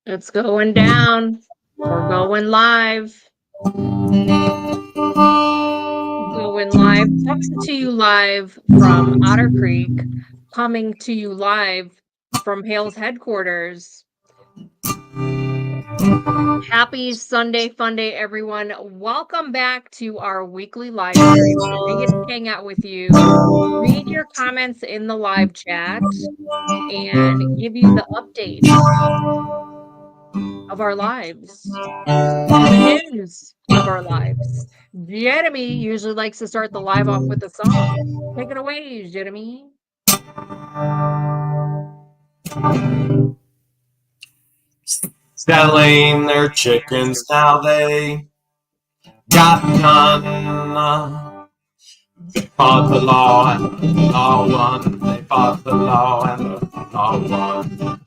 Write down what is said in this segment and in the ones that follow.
It's going down. We're going live. Going live. Coming to you live from Otter Creek. Coming to you live from Hale's headquarters. Happy Sunday Fun Day, everyone. Welcome back to our weekly live stream where we get to hang out with you, read your comments in the live chat, and give you the updates of our lives. The news of our lives. Jeremy usually likes to start the live off with a song. Take it away, Jeremy. Selling their chickens now they got done. They fought the law and the law won. They fought the law and the law won.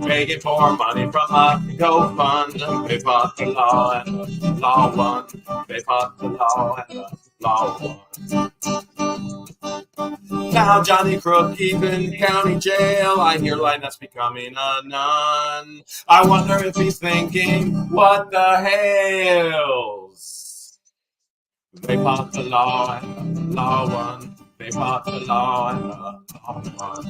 Begging for money from a GoFund. They fought the law and the law won. They fought the law and the law won. Now Johnny Crook deep in county jail. I hear Linus becoming a nun. I wonder if he's thinking, what the hells? They fought the law and the law won. They fought the law and the law won.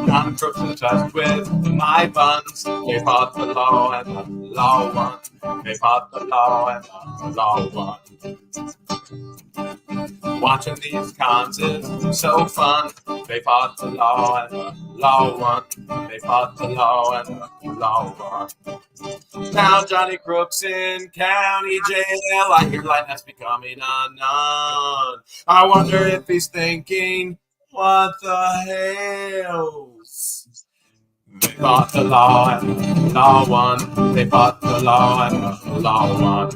John Crook's obsessed with my buns. They fought the law and the law won. They fought the law and the law won. Watching these cons is so fun. They fought the law and the law won. They fought the law and the law won. Now Johnny Crook's in county jail. I hear Linus becoming a nun. I wonder if he's thinking, what the hells? They fought the law and the law won. They fought the law and the law won.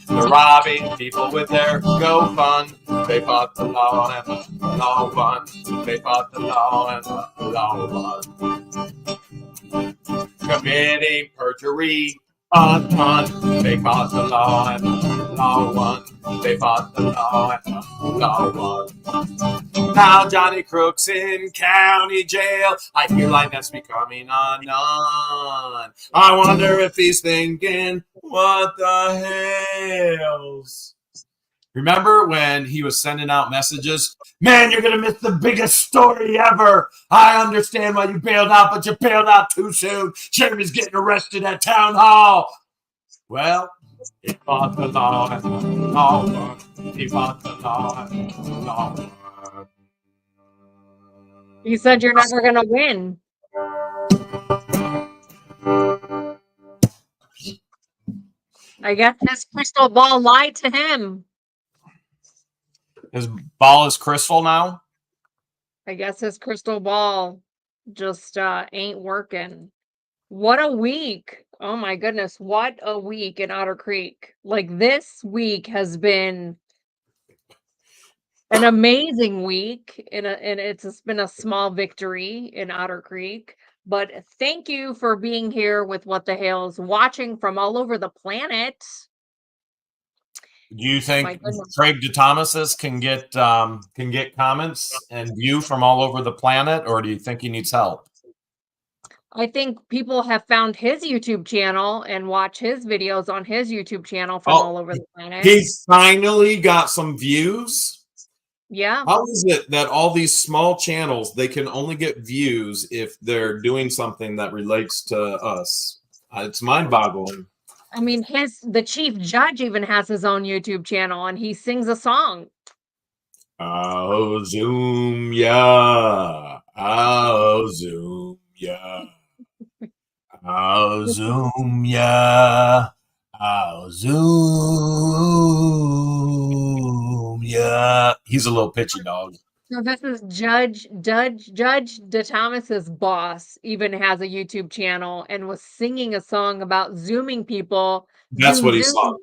They're robbing people with their GoFund. They fought the law and the law won. They fought the law and the law won. Committing perjury a ton. They fought the law and the law won. They fought the law and the law won. Now Johnny Crook's in county jail. I hear Linus becoming a nun. I wonder if he's thinking, what the hells? Remember when he was sending out messages? Man, you're going to miss the biggest story ever. I understand why you bailed out, but you bailed out too soon. Jeremy's getting arrested at town hall. Well, he fought the law and the law won. He fought the law and the law won. You said you're never going to win. I guess his crystal ball lied to him. His ball is crystal now? I guess his crystal ball just ain't working. What a week. Oh my goodness. What a week in Otter Creek. Like this week has been an amazing week and it's been a small victory in Otter Creek. But thank you for being here with What the Hales, watching from all over the planet. Do you think Craig DeThomas's can get comments and view from all over the planet, or do you think he needs help? I think people have found his YouTube channel and watch his videos on his YouTube channel from all over the planet. He finally got some views. Yeah. How is it that all these small channels, they can only get views if they're doing something that relates to us? It's mind-boggling. I mean, the chief judge even has his own YouTube channel and he sings a song. I'll zoom ya. I'll zoom ya. I'll zoom ya. I'll zoom ya. He's a little pitchy dog. So this is Judge DeThomas's boss even has a YouTube channel and was singing a song about zooming people. That's what he saw.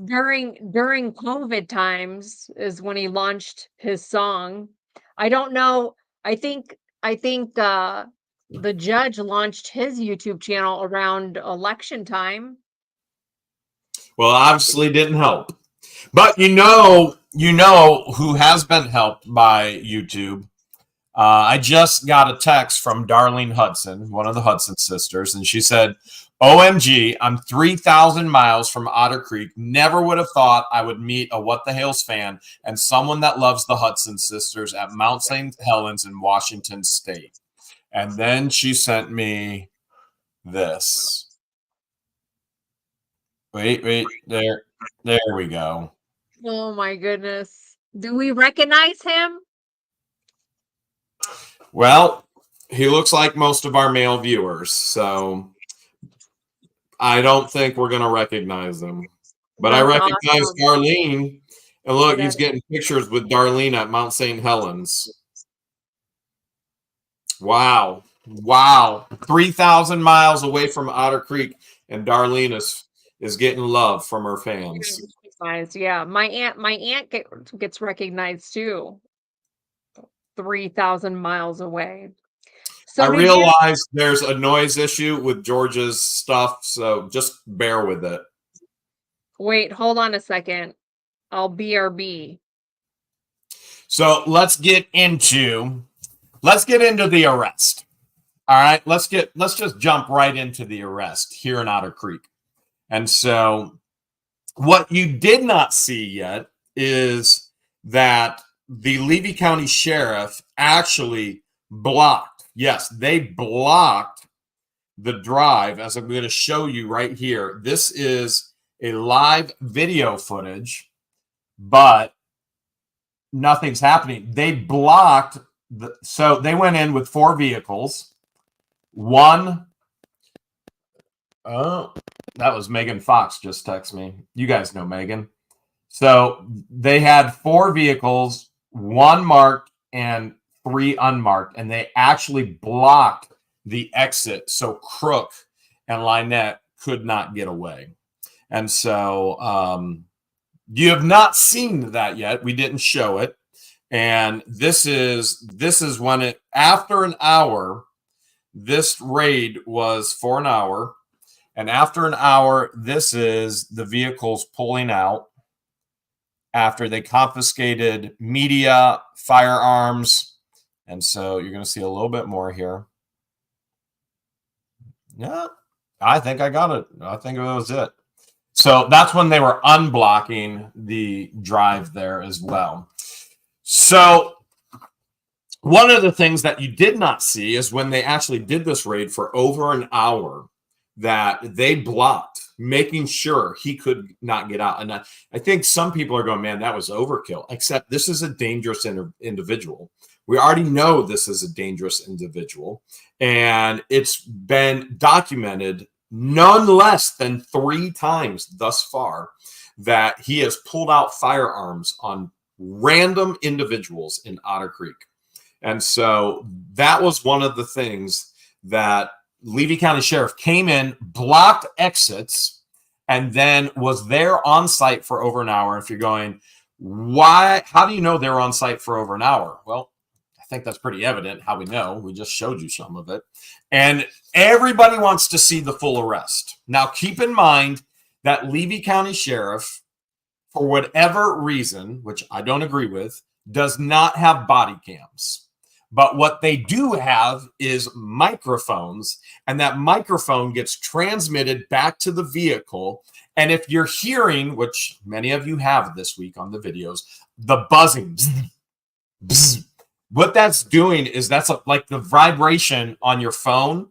During COVID times is when he launched his song. I don't know. I think the judge launched his YouTube channel around election time. Well, obviously didn't help. But you know who has been helped by YouTube. I just got a text from Darlene Hudson, one of the Hudson sisters, and she said, OMG, I'm 3,000 miles from Otter Creek. Never would have thought I would meet a What the Hales fan and someone that loves the Hudson sisters at Mount St. Helens in Washington State. And then she sent me this. Wait, there we go. Oh my goodness. Do we recognize him? Well, he looks like most of our male viewers, so I don't think we're going to recognize him. But I That's recognize awesome. Darlene. And look, he's That getting pictures with Darlene at Mount St. Helens. Wow. 3,000 miles away from Otter Creek, and Darlene is getting love from her fans. yeah. My aunt gets recognized too. 3,000 miles away. So I realize there's a noise issue with George's stuff, so just bear with it. Wait, hold on a second. I'll BRB. So let's get into the arrest. All right, let's just jump right into the arrest here in Otter Creek. And so what you did not see yet is that the Levy County Sheriff actually blocked. Yes, they blocked the drive, as I'm going to show you right here. This is a live video footage, but nothing's happening. They blocked so they went in with 4 vehicles. One, oh, that was Megan Fox just text me. You guys know Megan. So they had 4 vehicles, 1 marked and 3 unmarked, and they actually blocked the exit so Crook and Lynette could not get away. And so you have not seen that yet. We didn't show it. And this is when it, after an hour, this raid was for an hour. And after an hour, this is the vehicles pulling out after they confiscated media, firearms. And so you're going to see a little bit more here. Yeah, I think I got it. I think that was it. So that's when they were unblocking the drive there as well. So one of the things that you did not see is when they actually did this raid for over an hour, that they blocked, making sure he could not get out. And I think some people are going, man, that was overkill, except this is a dangerous individual. We already know this is a dangerous individual, and it's been documented none less than 3 times thus far that he has pulled out firearms on random individuals in Otter Creek. And so that was one of the things that Levy County Sheriff came in, blocked exits, and then was there on site for over an hour. If you're going, why? How do you know they're on site for over an hour? Well, I think that's pretty evident how we know. We just showed you some of it. And everybody wants to see the full arrest. Now, keep in mind that Levy County Sheriff, for whatever reason, which I don't agree with, does not have body cams. But what they do have is microphones, and that microphone gets transmitted back to the vehicle. And if you're hearing, which many of you have this week on the videos, the buzzing, what that's doing is that's like the vibration on your phone.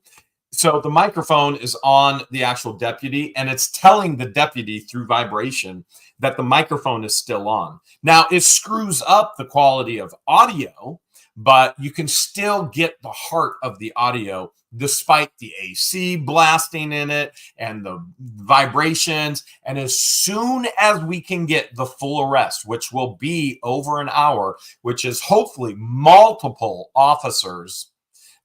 So the microphone is on the actual deputy, and it's telling the deputy through vibration that the microphone is still on. Now, it screws up the quality of audio, but you can still get the heart of the audio despite the AC blasting in it and the vibrations. And as soon as we can get the full arrest, which will be over an hour, which is hopefully multiple officers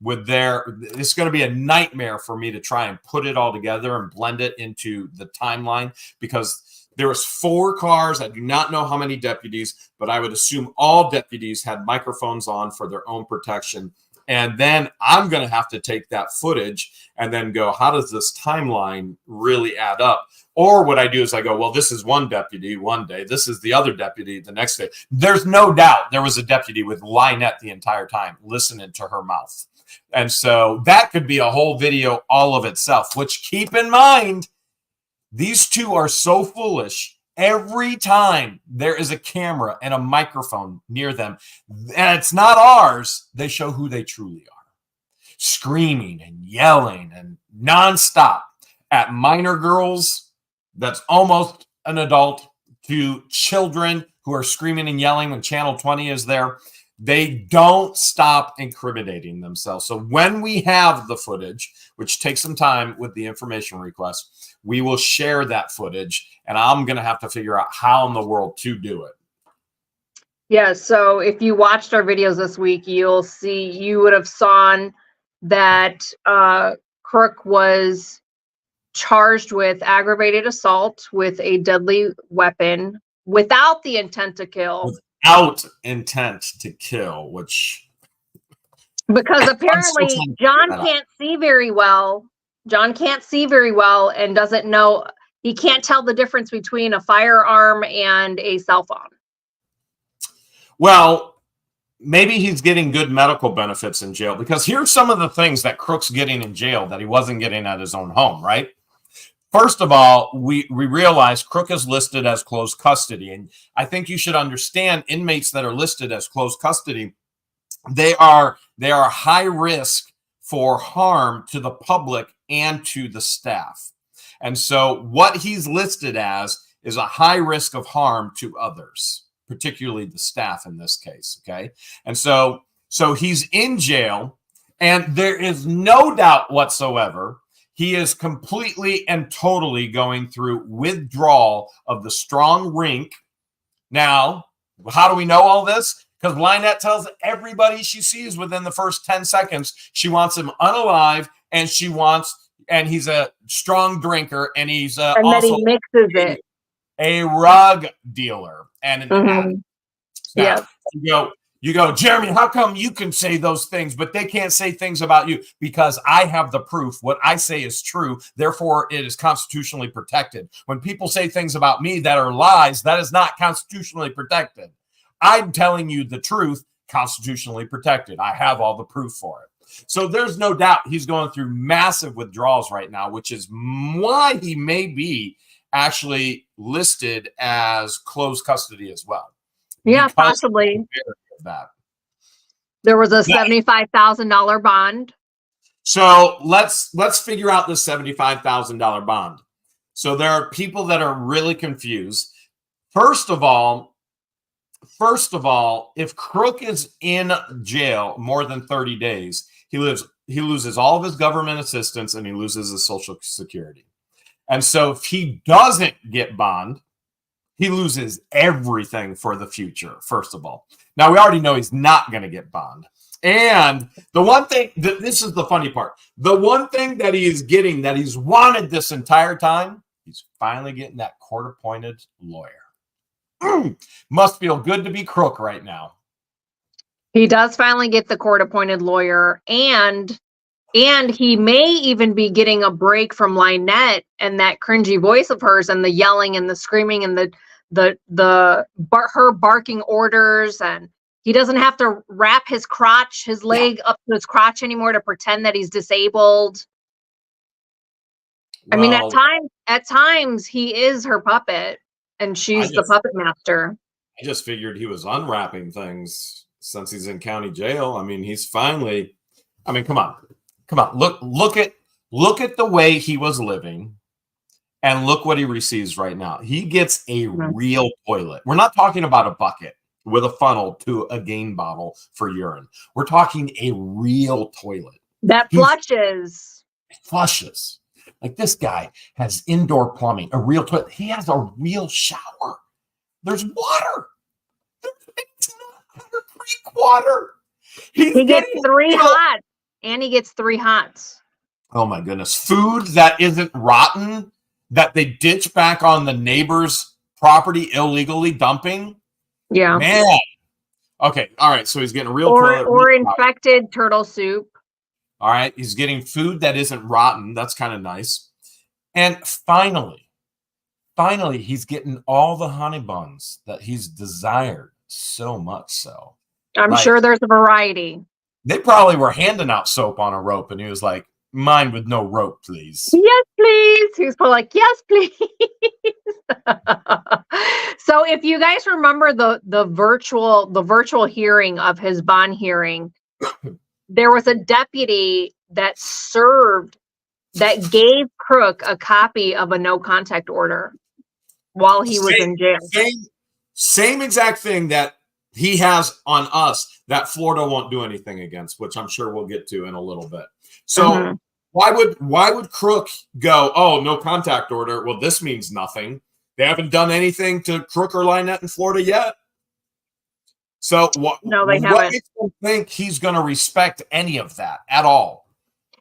with it's going to be a nightmare for me to try and put it all together and blend it into the timeline, because there was 4 cars. I do not know how many deputies, but I would assume all deputies had microphones on for their own protection. And then I'm going to have to take that footage and then go, how does this timeline really add up? Or what I do is I go, well, this is one deputy one day. This is the other deputy the next day. There's no doubt there was a deputy with Lynette the entire time listening to her mouth. And so that could be a whole video all of itself, which, keep in mind, these two are so foolish. Every time there is a camera and a microphone near them, and it's not ours, they show who they truly are. Screaming and yelling and nonstop at minor girls that's almost an adult, to children who are screaming and yelling when Channel 20 is there. They don't stop incriminating themselves. So when we have the footage, which takes some time with the information request, we will share that footage, and I'm going to have to figure out how in the world to do it. Yeah, so if you watched our videos this week, you would have saw that Crook was charged with aggravated assault with a deadly weapon without the intent to kill. Without intent to kill, which... Because apparently John can't see very well. John can't see very well and doesn't know, he can't tell the difference between a firearm and a cell phone. Well, maybe he's getting good medical benefits in jail, because here's some of the things that Crook's getting in jail that he wasn't getting at his own home, right? First of all, we realize Crook is listed as closed custody. And I think you should understand, inmates that are listed as closed custody, they are high risk for harm to the public and to the staff. And so what he's listed as is a high risk of harm to others, particularly the staff in this case, okay? And so he's in jail, and there is no doubt whatsoever he is completely and totally going through withdrawal of the strong rink. Now, how do we know all this? Because Lynette tells everybody she sees within the first 10 seconds, she wants him unalive, and he's a strong drinker, and he's and also that he mixes it. A rug dealer and an addict. Yeah. You go, Jeremy, how come you can say those things, but they can't say things about you? Because I have the proof. What I say is true. Therefore, it is constitutionally protected. When people say things about me that are lies, that is not constitutionally protected. I'm telling you the truth, constitutionally protected. I have all the proof for it. So there's no doubt he's going through massive withdrawals right now, which is why he may be actually listed as closed custody as well. Yeah, possibly. That. There was a $75,000 bond. So let's figure out the $75,000 bond. So there are people that are really confused. First of all, if Crook is in jail more than 30 days, he loses all of his government assistance, and he loses his Social Security. And so if he doesn't get bond, he loses everything for the future, first of all. Now, we already know he's not going to get bond. And the one thing, this is the funny part, the one thing that he is getting that he's wanted this entire time, he's finally getting that court-appointed lawyer. Must feel good to be Crook right now. He does finally get the court-appointed lawyer, and he may even be getting a break from Lynette and that cringy voice of hers, and the yelling and the screaming and her barking orders, and he doesn't have to wrap his leg up to his crotch anymore to pretend that he's disabled. Well, I mean, at times he is her puppet, and she's the puppet master. I just figured he was unwrapping things since he's in county jail. I mean, he's finally, I mean, come on. Look at the way he was living, and look what he receives right now. He gets a real toilet. We're not talking about a bucket with a funnel to a Gain bottle for urine. We're talking a real toilet that flushes. Like, this guy has indoor plumbing, a real toilet. He has a real shower. There's water. It's not creek water. He gets 3 hots, and he gets 3 hots. Oh my goodness. Food that isn't rotten, that they ditch back on the neighbor's property illegally dumping. Yeah. Man. Okay, all right. So he's getting real or toilet. or infected turtle soup. All right, he's getting food that isn't rotten. That's kind of nice. And finally, he's getting all the honey buns that he's desired so much. So I'm sure there's a variety. They probably were handing out soap on a rope, and he was like, "Mine with no rope, please." Yes, please. He was probably like, yes, please. So if you guys remember the virtual hearing of his bond hearing, there was a deputy that gave Crook a copy of a no contact order while he was in jail. Same exact thing that he has on us that Florida won't do anything against, which I'm sure we'll get to in a little bit. So why would Crook go, oh, no contact order? Well, this means nothing. They haven't done anything to Crook or Lynette in Florida yet. So what makes them think he's going to respect any of that at all?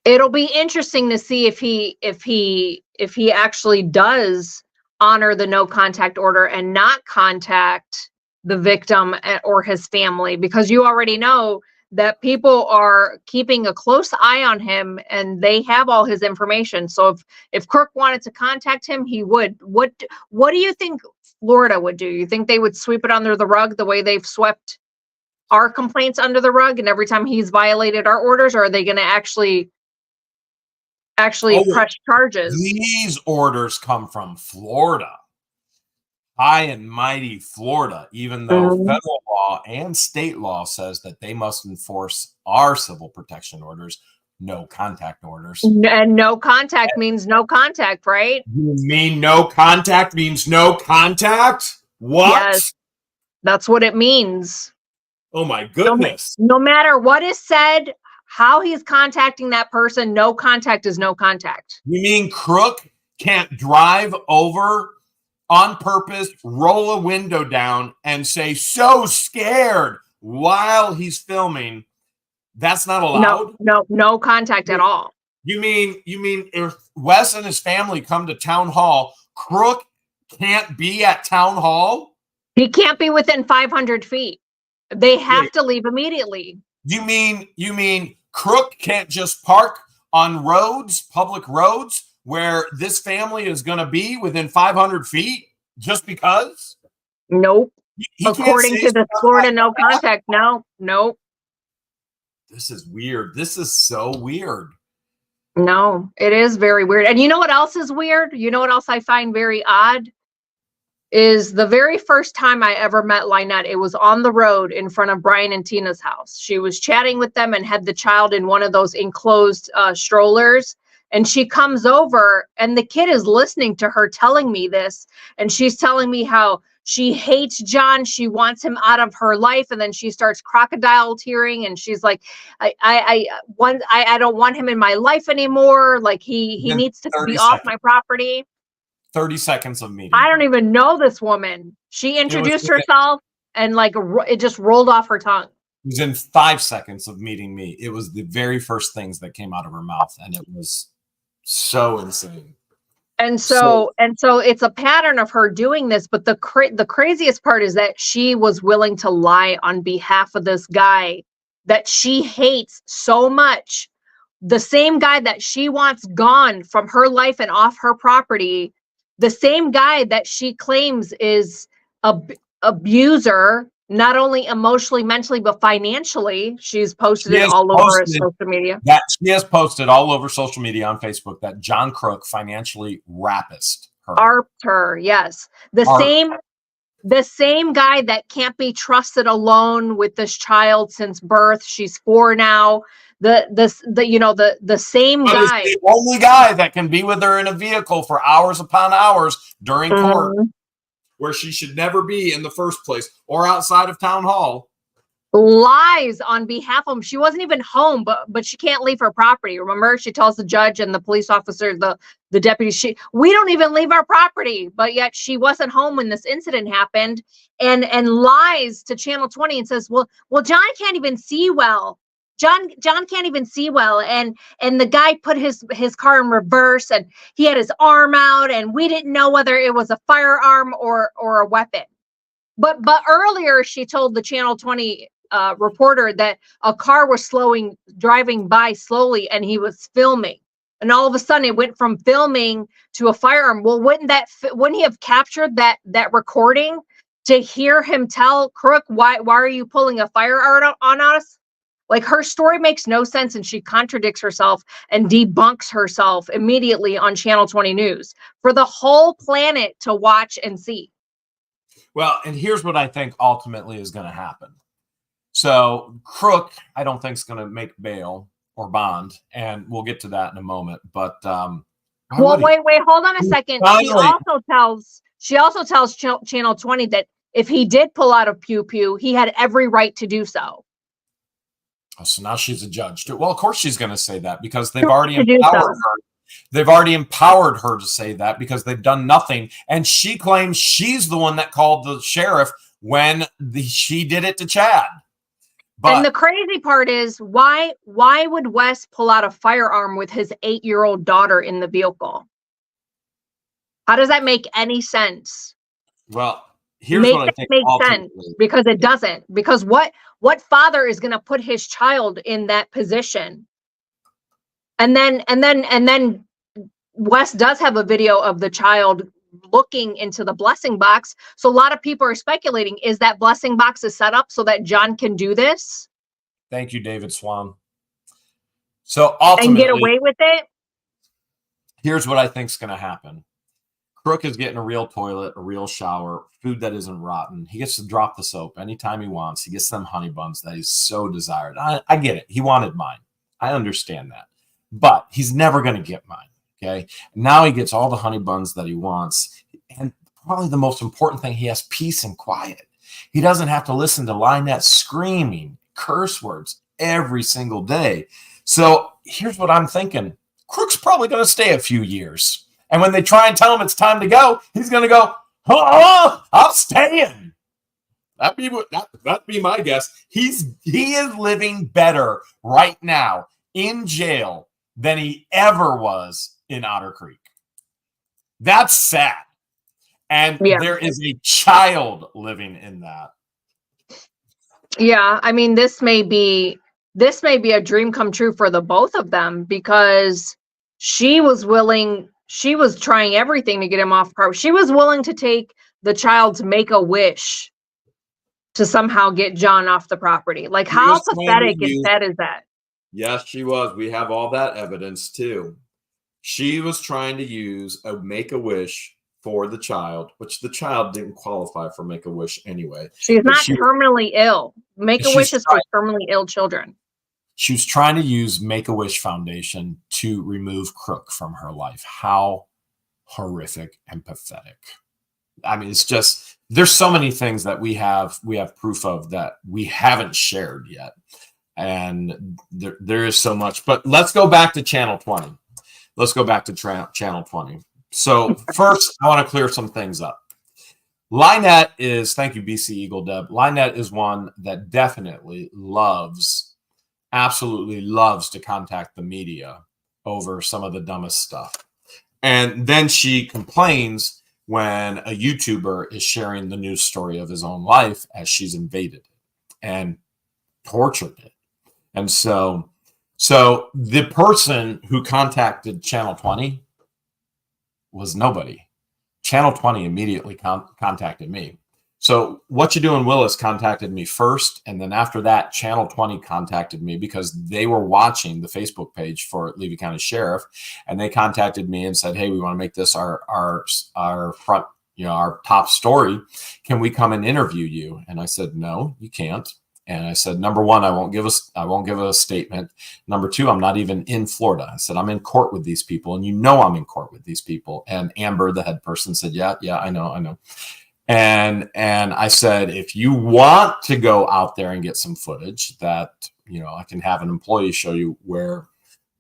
It'll be interesting to see if he actually does honor the no contact order and not contact the victim or his family, because you already know that people are keeping a close eye on him and they have all his information. So if Crook wanted to contact him, he would. What do you think Florida would do? You think they would sweep it under the rug the way they've swept our complaints under the rug and every time he's violated our orders, or are they going to actually press charges? These orders come from Florida. High and mighty Florida, even though federal law and state law says that they must enforce our civil protection orders, no contact orders. And no contact means no contact, right? You mean no contact means no contact? What? Yes, that's what it means. Oh my goodness. No matter what is said, how he's contacting that person, no contact is no contact. You mean Crook can't drive over on purpose, roll a window down, and say, so scared while he's filming? That's not allowed? No contact at all. You mean if Wes and his family come to town hall, Crook can't be at town hall? He can't be within 500 feet. They have to leave immediately. You mean Crook can't just park on roads, public roads, where this family is going to be within 500 feet just because? Nope. According to the Florida no contact, nope. This is weird. This is so weird. No, it is very weird. And you know what else is weird? You know what else I find very odd? Is the very first time I ever met Lynette, it was on the road in front of Brian and Tina's house. She was chatting with them and had the child in one of those enclosed strollers. And she comes over and the kid is listening to her telling me this. And she's telling me how she hates John. She wants him out of her life. And then she starts crocodile tearing. And she's like, I don't want him in my life anymore. Like he needs to be off my property. 30 seconds of meeting. I don't even know this woman. She introduced herself and like it just rolled off her tongue. It was in 5 seconds of meeting me. It was the very first things that came out of her mouth, and it was so insane. And so it's a pattern of her doing this. But the craziest part is that she was willing to lie on behalf of this guy that she hates so much. The same guy that she wants gone from her life and off her property. The same guy that she claims is a abuser, not only emotionally, mentally, but financially. She's posted it all over social media. That she has posted all over social media on Facebook that John Crook financially rapist her. Arped her, yes. The same guy that can't be trusted alone with this child since birth. She's 4 now. The same guy, the only guy that can be with her in a vehicle for hours upon hours during court, where she should never be in the first place, or outside of town hall, lies on behalf of him. She wasn't even home, but she can't leave her property. Remember, she tells the judge and the police officer, the deputy, we don't even leave our property, but yet she wasn't home when this incident happened, and lies to Channel 20 and says, well, John can't even see well. John can't even see well, and the guy put his car in reverse, and he had his arm out, and we didn't know whether it was a firearm or a weapon. But earlier she told the Channel 20 reporter that a car was driving by slowly, and he was filming. And all of a sudden, it went from filming to a firearm. Well, wouldn't he have captured that recording to hear him tell Crook, why are you pulling a firearm on us? Like, her story makes no sense, and she contradicts herself and debunks herself immediately on Channel 20 News for the whole planet to watch and see. Well, and here's what I think ultimately is going to happen. So Crook, I don't think is going to make bail or bond, and we'll get to that in a moment. But well, wait, hold on a second. She also tells Channel 20 that if he did pull out of Pew Pew, he had every right to do so. Oh, so now she's a judge too. Well, of course she's going to say that because they've already empowered her. They've already empowered her to say that because they've done nothing. And she claims she's the one that called the sheriff when she did it to Chad. But, and the crazy part is, why would Wes pull out a firearm with his 8-year-old daughter in the vehicle? How does that make any sense? Well, here's what I think makes sense, because it doesn't. Because what father is going to put his child in that position? And then Wes does have a video of the child looking into the blessing box. So a lot of people are speculating, is that blessing box is set up so that John can do this? Thank you, David Swan. So ultimately, and get away with it? Here's what I think is going to happen. Crook is getting a real toilet, a real shower, food that isn't rotten. He gets to drop the soap anytime he wants. He gets them honey buns that he's so desired. I get it. He wanted mine. I understand that. But he's never going to get mine, okay? Now he gets all the honey buns that he wants. And probably the most important thing, he has peace and quiet. He doesn't have to listen to Lynette screaming curse words every single day. So here's what I'm thinking. Crook's probably going to stay a few years. And when they try and tell him it's time to go, he's going to go, oh, I'm staying. That'd be my guess. He is living better right now in jail than he ever was in Otter Creek. That's sad. And there is a child living in that. Yeah, I mean, this may be a dream come true for the both of them, because she was trying everything to get him off property. She was willing to take the child's Make-A-Wish to somehow get John off the property. Like, how pathetic and sad is that? Yes, she was. We have all that evidence too. She was trying to use a Make-A-Wish for the child, which the child didn't qualify for Make-A-Wish anyway. She's not terminally ill. Make-A-Wish is for terminally ill children. She was trying to use Make-A-Wish Foundation to remove Crook from her life. How horrific and pathetic. I mean, it's just, there's so many things that we have proof of that we haven't shared yet. And there is so much. But let's go back to Channel 20. Let's go back to Channel 20. So first, I want to clear some things up. Lynette is, thank you, BC Eagle Deb. Lynette is one that definitely absolutely loves to contact the media over some of the dumbest stuff. And then she complains when a YouTuber is sharing the news story of his own life as she's invaded it and tortured it. And so the person who contacted Channel 20 was nobody. Channel 20 immediately contacted me. So What You Doing Willis contacted me first, and then after that, Channel 20 contacted me because they were watching the Facebook page for Levy County Sheriff, and they contacted me and said, "Hey, we want to make this our front, our top story. Can we come and interview you?" And I said, "No, you can't." And I said, "Number one, I won't give a statement. Number two, I'm not even in Florida." I said, "I'm in court with these people, and I'm in court with these people." And Amber, the head person, said, "Yeah, I know." And I said, "If you want to go out there and get some footage that, I can have an employee show you where."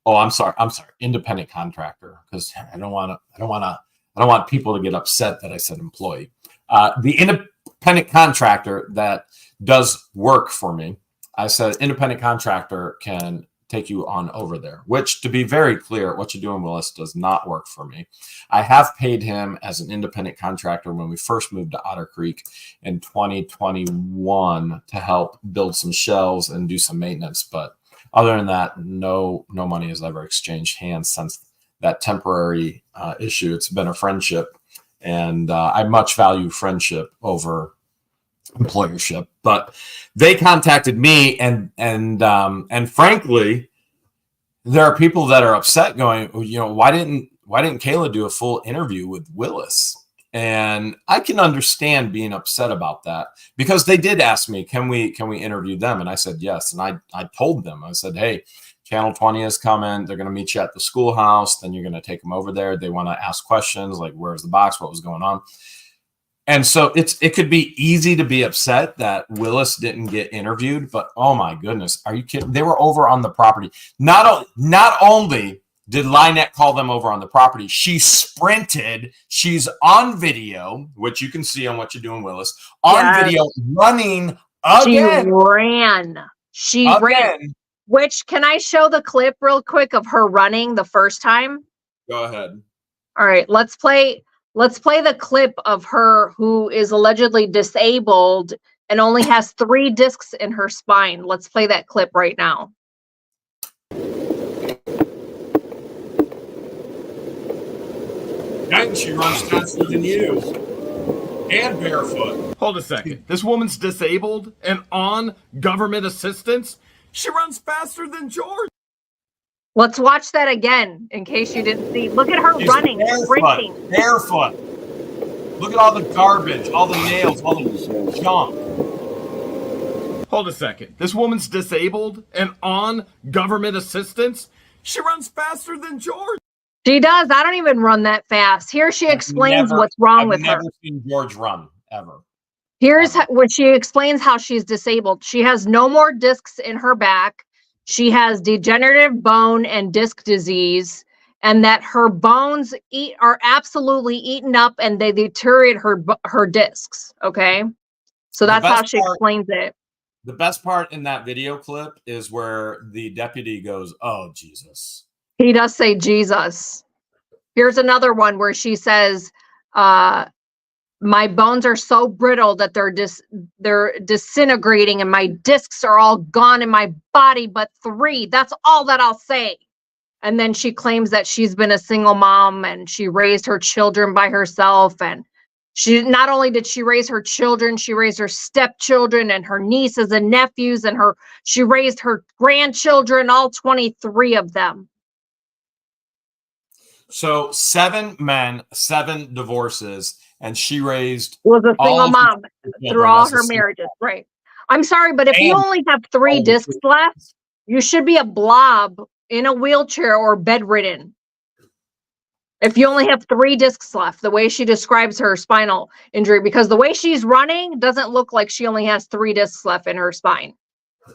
Oh, I'm sorry, independent contractor, because I don't want people to get upset that I said employee. The independent contractor that does work for me, I said independent contractor can take you on over there, which, to be very clear, what you're doing, Willis, does not work for me. I have paid him as an independent contractor when we first moved to Otter Creek in 2021 to help build some shelves and do some maintenance. But other than that, no money has ever exchanged hands since that temporary issue. It's been a friendship, and I much value friendship over employership. But they contacted me, and frankly, there are people that are upset, going, why didn't Kayla do a full interview with Willis? And I can understand being upset about that, because they did ask me, can we interview them? And I said yes. And I told them, I said, hey, Channel 20 is coming. They're going to meet you at the schoolhouse. Then you're going to take them over there. They want to ask questions like, where's the box? What was going on? And so it could be easy to be upset that Willis didn't get interviewed, but oh my goodness, are you kidding? They were over on the property. Not only did Lynette call them over on the property, she sprinted. She's on video, which you can see on What You're Doing, Willis, on video, running again. She ran. Which, can I show the clip real quick of her running the first time? Go ahead. All right, let's play the clip of her who is allegedly disabled and only has 3 discs in her spine. Let's play that clip right now. And she runs faster than you. And barefoot. Hold a second. This woman's disabled and on government assistance? She runs faster than George. Let's watch that again in case you didn't see. Look at her running, sprinting. Barefoot. Look at all the garbage, all the nails, all the junk. Hold a second. This woman's disabled and on government assistance? She runs faster than George. She does. I don't even run that fast. Here she explains what's wrong with her. I've never seen George run, ever. Here's what she explains how she's disabled. She has no more discs in her back. She has degenerative bone and disc disease, and that her bones are absolutely eaten up and they deteriorate her discs. Okay. So that's how she explains it. The best part in that video clip is where the deputy goes, "Oh, Jesus." He does say Jesus. Here's another one where she says, my bones are so brittle that they're disintegrating and my discs are all gone in my body, but 3, that's all that I'll say. And then she claims that she's been a single mom and she raised her children by herself. And she not only did she raise her children, she raised her stepchildren and her nieces and nephews, and she raised her grandchildren, all 23 of them. So 7 men, 7 divorces, and she was a single mom through all her marriages. Right. I'm sorry, but if you only have 3 discs left, you should be a blob in a wheelchair or bedridden. If you only have 3 discs left, the way she describes her spinal injury, because the way she's running doesn't look like she only has 3 discs left in her spine.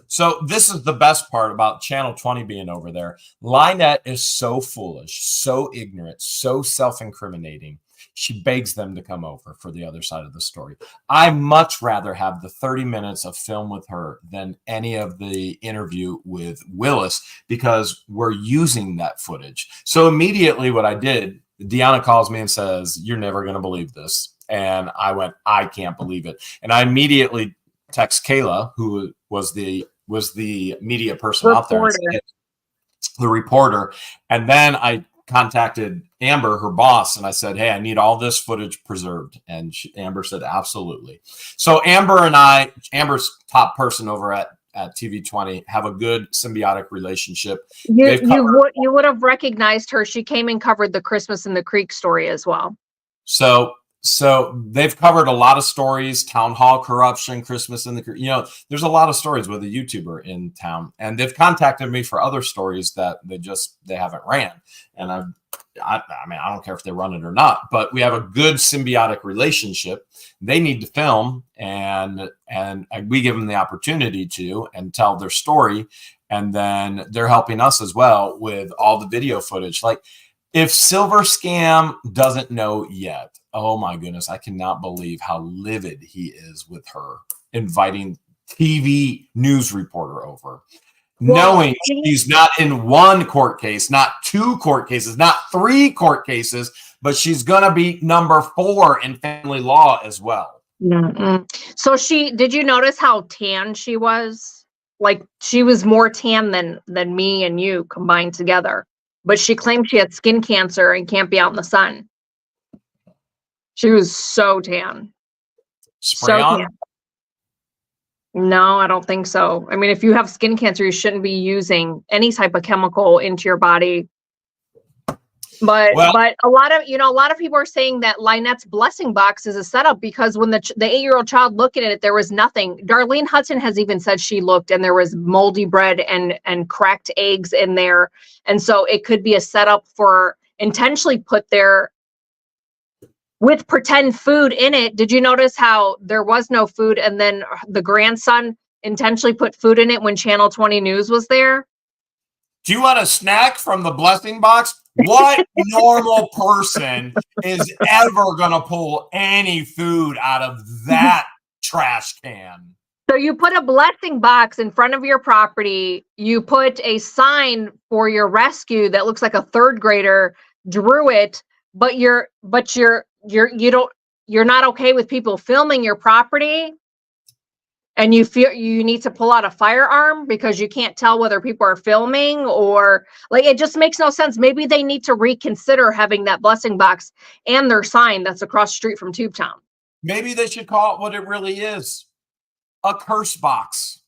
So this is the best part about Channel 20 being over there. Lynette is so foolish, so ignorant, so self-incriminating. She begs them to come over for the other side of the story. I much rather have the 30 minutes of film with her than any of the interview with Willis, because we're using that footage. So immediately what I did, Deanna calls me and says, "You're never going to believe this." And I went, "I can't believe it." And I immediately text Kayla, who was the media person out there, the reporter. And then I contacted Amber, her boss, and I said, "Hey, I need all this footage preserved." And Amber said, "Absolutely." So Amber's top person over at TV20, have a good symbiotic relationship. You would have recognized her. She came and covered the Christmas in the Creek story as well. So they've covered a lot of stories, town hall corruption, Christmas in the, there's a lot of stories with a YouTuber in town, and they've contacted me for other stories that they haven't ran. And I mean, I don't care if they run it or not, but we have a good symbiotic relationship. They need to film, and we give them the opportunity to and tell their story. And then they're helping us as well with all the video footage. Like, if Silver Scam doesn't know yet, oh my goodness, I cannot believe how livid he is with her inviting TV news reporter over. knowing she's not in one court case, not 2 court cases, not 3 court cases, but she's going to be number 4 in family law as well. So did you notice how tan she was? Like, she was more tan than me and you combined together. But she claimed she had skin cancer and can't be out in the sun. She was so tan. Spray on? Tan. No, I don't think so. I mean, if you have skin cancer, you shouldn't be using any type of chemical into your body. But a lot of people are saying that Lynette's blessing box is a setup, because when the 8-year-old child looked at it, there was nothing. Darlene Hudson has even said she looked and there was moldy bread and cracked eggs in there. And so it could be a setup for intentionally put there with pretend food in it. Did you notice how there was no food, and then the grandson intentionally put food in it when Channel 20 News was there? Do you want a snack from the blessing box? What normal person is ever going to pull any food out of that trash can? So you put a blessing box in front of your property. You put a sign for your rescue that looks like a 3rd grader drew it, but you're not okay with people filming your property, and you feel you need to pull out a firearm because you can't tell whether people are filming, or like, it just makes no sense. Maybe they need to reconsider having that blessing box and their sign that's across the street from Tubetown. Maybe they should call it what it really is. A curse box.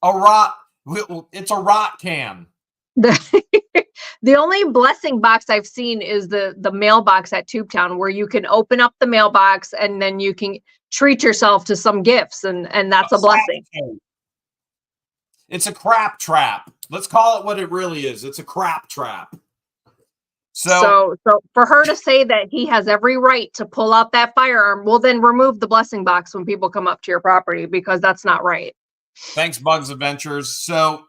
It's a rot can. The only blessing box I've seen is the mailbox at Tubetown, where you can open up the mailbox and then you can treat yourself to some gifts, and that's a blessing. It's a crap trap. Let's call it what it really is. It's a crap trap. So for her to say that he has every right to pull out that firearm, well, then remove the blessing box when people come up to your property, because that's not right. Thanks, Bugs Adventures. So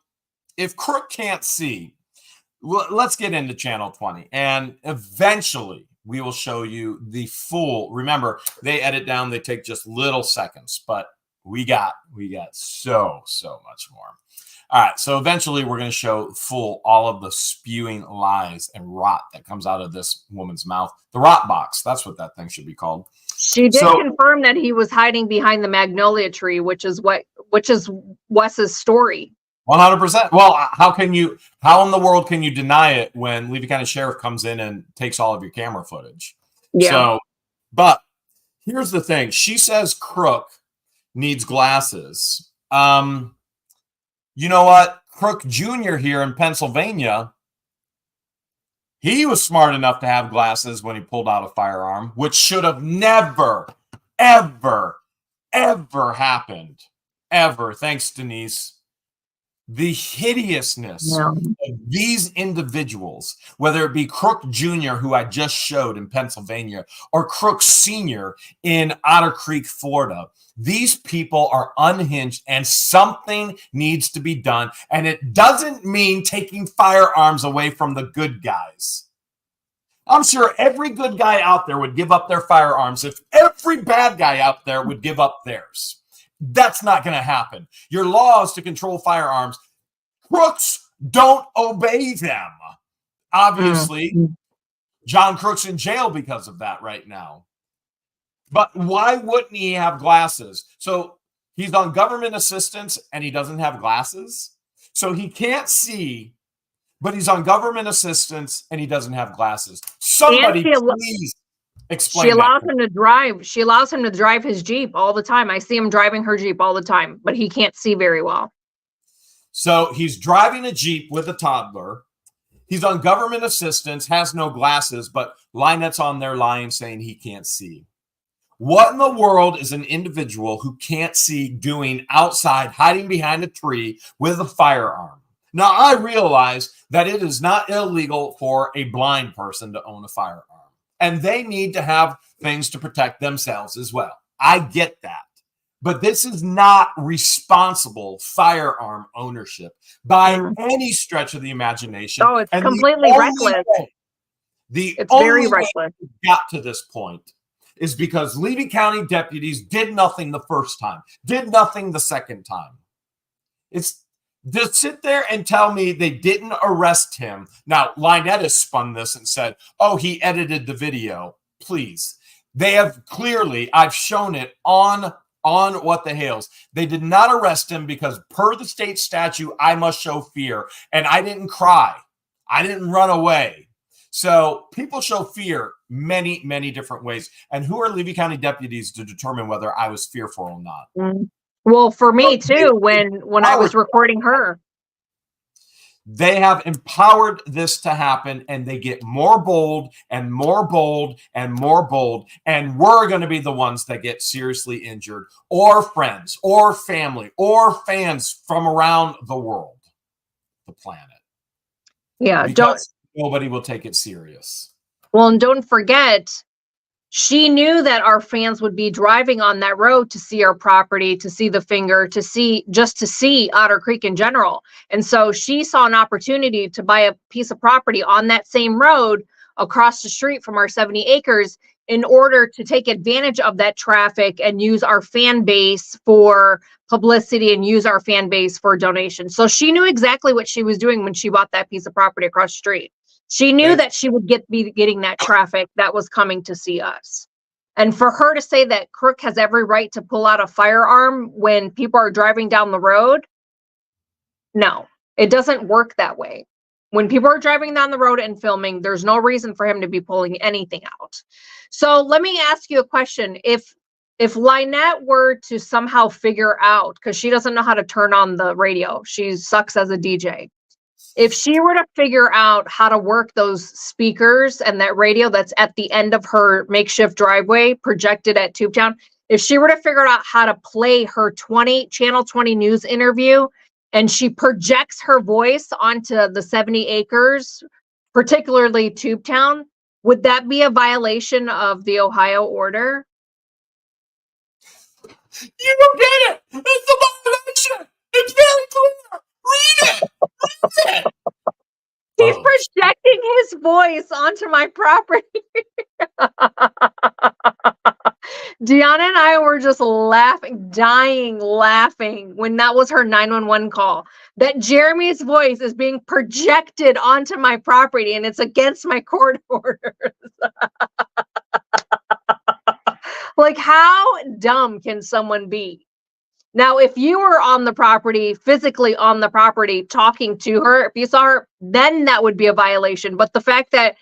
if Crook can't see, let's get into Channel 20, and eventually we will show you the full. Remember, they edit down, they take just little seconds, but we got so much more. All right, so eventually we're going to show all of the spewing lies and rot that comes out of this woman's mouth. The rot box, that's what that thing should be called. She did confirm that he was hiding behind the magnolia tree, which is Wes's story. 100%. Well, how in the world can you deny it when Levy County Sheriff comes in and takes all of your camera footage? Yeah. So, but here's the thing. She says Crook needs glasses. You know what? Crook Jr. here in Pennsylvania, he was smart enough to have glasses when he pulled out a firearm, which should have never, ever, ever happened. Ever. Thanks, Denise. The hideousness of these individuals, whether it be Crook Jr., who I just showed in Pennsylvania, or Crook Sr. in Otter Creek, Florida, these people are unhinged, and something needs to be done. And it doesn't mean taking firearms away from the good guys. I'm sure every good guy out there would give up their firearms if every bad guy out there would give up theirs. That's not going to happen. Your law is to control firearms. Crooks don't obey them. Obviously, John Crook's in jail because of that right now. But why wouldn't he have glasses? So he's on government assistance and he doesn't have glasses. So he can't see, but he's on government assistance and he doesn't have glasses. Somebody please explain. She allows him to drive. She allows him to drive his Jeep all the time. I see him driving her Jeep all the time, but he can't see very well. So he's driving a Jeep with a toddler. He's on government assistance, has no glasses, but Lynette's on there lying saying he can't see. What in the world is an individual who can't see doing outside, hiding behind a tree with a firearm? Now, I realize that it is not illegal for a blind person to own a firearm, and they need to have things to protect themselves as well. I get that. But this is not responsible firearm ownership by any stretch of the imagination. Oh, it's completely reckless. It's very reckless. Got to this point is because Levy County deputies did nothing the first time, did nothing the second time. To sit there and tell me they didn't arrest him. Now, Lynette has spun this and said, oh, he edited the video. Please. They have clearly, I've shown it on What the Hales. They did not arrest him because per the state statute, I must show fear. And I didn't cry. I didn't run away. So people show fear many, many different ways. And who are Levy County deputies to determine whether I was fearful or not? Well, for me too, when I was recording her. They have empowered this to happen, and they get more bold and more bold and more bold. And we're going to be the ones that get seriously injured, or friends or family or fans from around the world, the planet. Yeah, nobody will take it serious. Well, and don't forget, she knew that our fans would be driving on that road to see our property, to see the finger, to see Otter Creek in general. And so she saw an opportunity to buy a piece of property on that same road across the street from our 70 acres in order to take advantage of that traffic and use our fan base for publicity and use our fan base for donations. So she knew exactly what she was doing when she bought that piece of property across the street. She knew that she would be getting that traffic that was coming to see us. And for her to say that Crook has every right to pull out a firearm when people are driving down the road, no, it doesn't work that way. When people are driving down the road and filming, there's no reason for him to be pulling anything out. So let me ask you a question. If Lynette were to somehow figure out, because she doesn't know how to turn on the radio, she sucks as a DJ. If she were to figure out how to work those speakers and that radio that's at the end of her makeshift driveway projected at Tubetown, if she were to figure out how to play her Channel 20 news interview, and she projects her voice onto the 70 acres, particularly Tubetown, would that be a violation of the Ohio order? You don't get it. It's a violation. It's very clear. Read it. Read it. He's projecting his voice onto my property. Deanna and I were just laughing, dying laughing when that was her 911 call. That Jeremy's voice is being projected onto my property and it's against my court orders. Like, how dumb can someone be? Now, if you were on the property, physically on the property, talking to her, if you saw her, then that would be a violation. But the fact that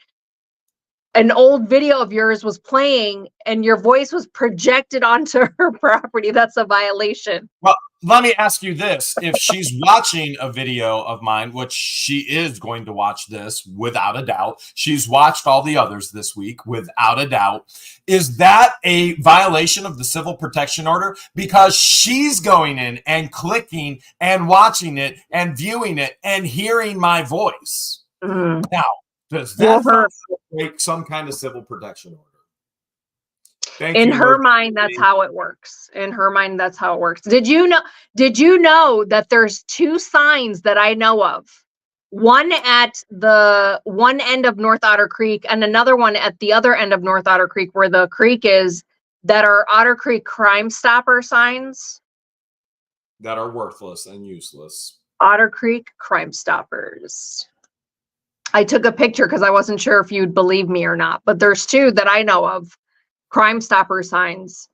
an old video of yours was playing and your voice was projected onto her property, that's a violation. Well, let me ask you this. If she's watching a video of mine, which she is going to watch this without a doubt, she's watched all the others this week without a doubt, is that a violation of the civil protection order? Because she's going in and clicking and watching it and viewing it and hearing my voice. Mm-hmm. Now, does that break some kind of civil protection order? In her mind, that's how it works. In her mind, that's how it works. Did you know that there's two signs that I know of? One at the one end of North Otter Creek and another one at the other end of North Otter Creek where the creek is, that are Otter Creek Crime Stopper signs. That are worthless and useless. Otter Creek Crime Stoppers. I took a picture because I wasn't sure if you'd believe me or not, but there's two that I know of. Crime Stopper signs.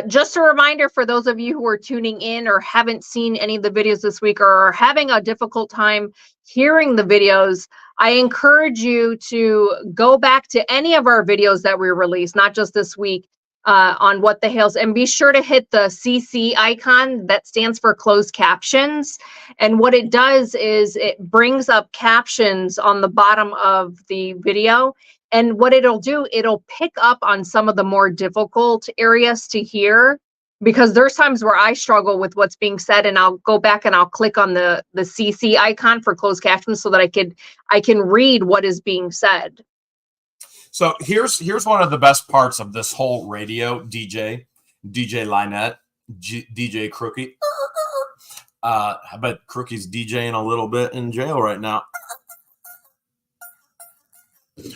Just a reminder for those of you who are tuning in or haven't seen any of the videos this week or are having a difficult time hearing the videos, I encourage you to go back to any of our videos that we released, not just this week, on What the Hales, and be sure to hit the CC icon that stands for closed captions. And what it does is it brings up captions on the bottom of the video. And what it'll do, it'll pick up on some of the more difficult areas to hear, because there's times where I struggle with what's being said, and I'll go back and I'll click on the CC icon for closed captions so that I can read what is being said. So here's one of the best parts of this whole radio, DJ Lynette, DJ Crookie. I bet Crookie's DJing a little bit in jail right now.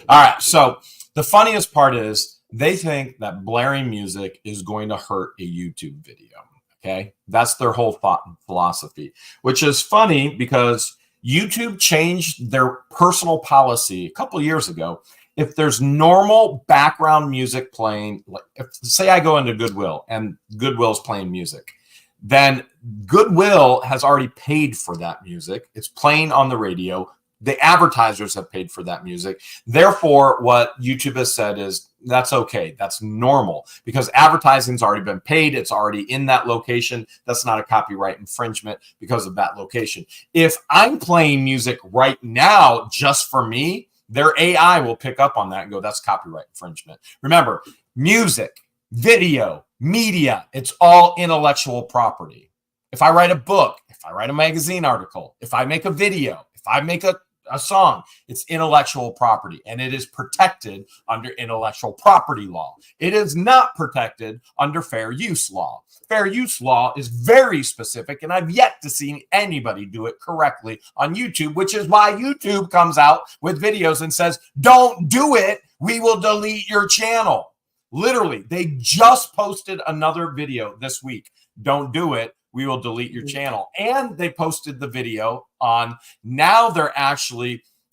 All right, so the funniest part is they think that blaring music is going to hurt a YouTube video. Okay. That's their whole thought and philosophy, which is funny because YouTube changed their personal policy a couple of years ago. If there's normal background music playing, like if say I go into Goodwill and Goodwill's playing music, then Goodwill has already paid for that music. It's playing on the radio. The advertisers have paid for that music. Therefore, what YouTube has said is that's okay. That's normal because advertising's already been paid. It's already in that location. That's not a copyright infringement because of that location. If I'm playing music right now just for me, their AI will pick up on that and go, that's copyright infringement. Remember, music, video, media, it's all intellectual property. If I write a book, if I write a magazine article, if I make a video, if I make a song, it's intellectual property and it is protected under intellectual property law. It is not protected under fair use law. Fair use law is very specific, and I've yet to see anybody do it correctly on YouTube, which is why YouTube comes out with videos and says, don't do it. We will delete your channel. Literally, they just posted another video this week. Don't do it. We will delete your channel. And they posted the video on now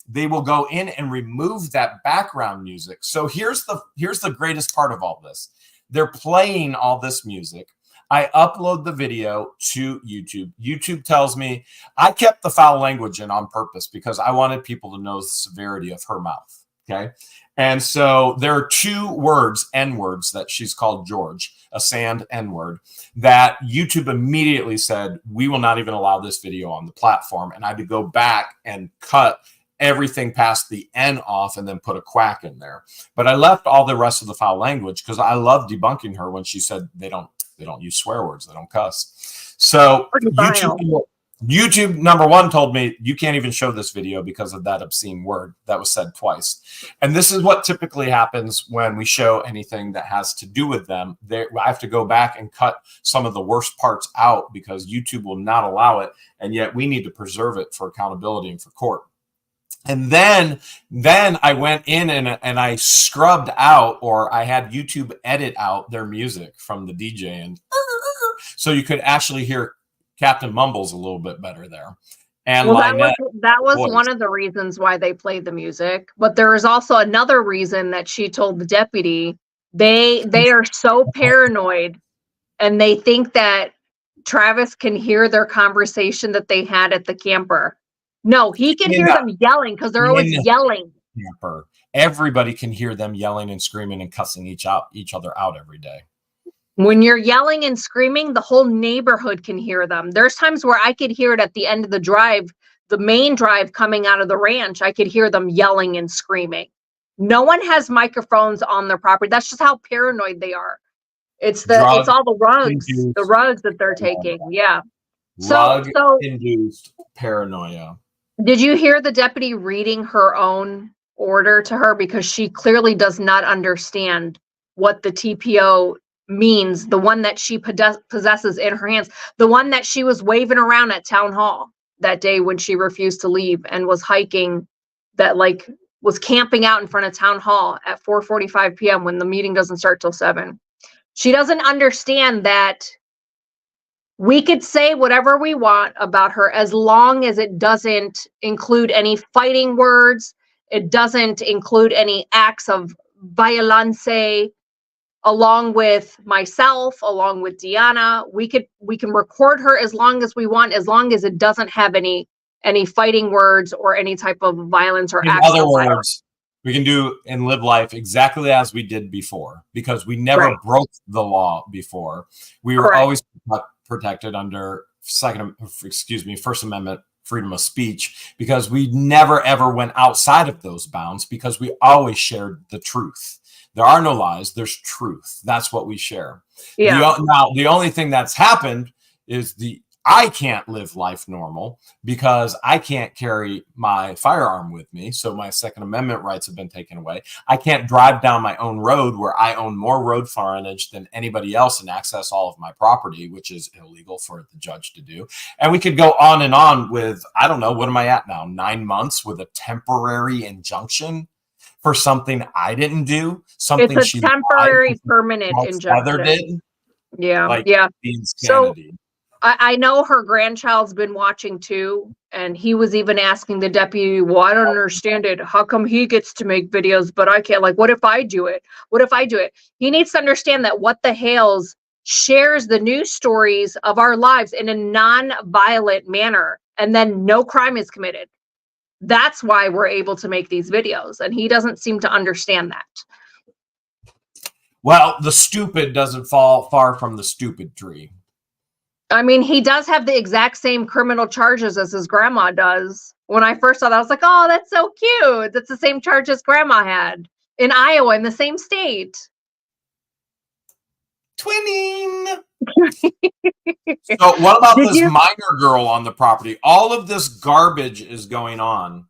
they will go in and remove that background music. So here's the greatest part of all this. They're playing all this music. I upload the video to YouTube. YouTube tells me I kept the foul language in on purpose because I wanted people to know the severity of her mouth. Okay. And so there are 2 words, N-words, that she's called George, a sand N-word, that YouTube immediately said, we will not even allow this video on the platform. And I had to go back and cut everything past the N off and then put a quack in there. But I left all the rest of the foul language because I love debunking her when she said they don't use swear words, they don't cuss. So YouTube number 1 told me you can't even show this video because of that obscene word that was said twice. And this is what typically happens when we show anything that has to do with them. I have to go back and cut some of the worst parts out because YouTube will not allow it. And yet we need to preserve it for accountability and for court. And then I went in and I scrubbed out, or I had YouTube edit out their music from the DJ. And so you could actually hear Captain Mumbles a little bit better there. And well, that was one of the reasons why they played the music. But there is also another reason that she told the deputy they are so paranoid and they think that Travis can hear their conversation that they had at the camper. No, he can hear them yelling because they're always yelling. Camper. Everybody can hear them yelling and screaming and cussing each other out every day. When you're yelling and screaming, the whole neighborhood can hear them. There's times where I could hear it at the end of the drive, the main drive coming out of the ranch. I could hear them yelling and screaming. No one has microphones on their property. That's just how paranoid they are. It's all the rugs that they're taking. Yeah. So induced paranoia. Did you hear the deputy reading her own order to her? Because she clearly does not understand what the TPO means, the one that she possesses in her hands, the one that she was waving around at town hall that day when she refused to leave and was hiking, that was camping out in front of town hall at 4:45 p.m. when the meeting doesn't start till 7. She doesn't understand that we could say whatever we want about her as long as it doesn't include any fighting words. It doesn't include any acts of violence. Along with myself, along with Deanna, we can record her as long as we want, as long as it doesn't have any fighting words or any type of violence or acts. In other words, we can do and live life exactly as we did before because we never broke the law before. We were always protected under First Amendment freedom of speech because we never ever went outside of those bounds because we always shared the truth. There are no lies. There's truth. That's what we share. Yeah. Now, the only thing that's happened is I can't live life normal because I can't carry my firearm with me. So my Second Amendment rights have been taken away. I can't drive down my own road where I own more road frontage than anybody else and access all of my property, which is illegal for the judge to do. And we could go on with, I don't know, what am I at now? 9 months with a temporary injunction for something I didn't do. Something it's a temporary, permanent injunction. Did. Yeah. Like Yeah. the So insanity. I know her grandchild's been watching too, and he was even asking the deputy, well, I don't understand it. How come he gets to make videos, but I can't? Like, what if I do it? What if I do it? He needs to understand that What the Hales shares the news stories of our lives in a non-violent manner, and then no crime is committed. That's why we're able to make these videos, and he doesn't seem to understand that. Well, the stupid doesn't fall far from the stupid tree. I mean, he does have the exact same criminal charges as his grandma does. When I first saw that, I was like, oh, that's so cute. That's the same charges grandma had in Iowa, in the same state. Twinning. So what about Did this you? minor girl on the property? All of this garbage is going on,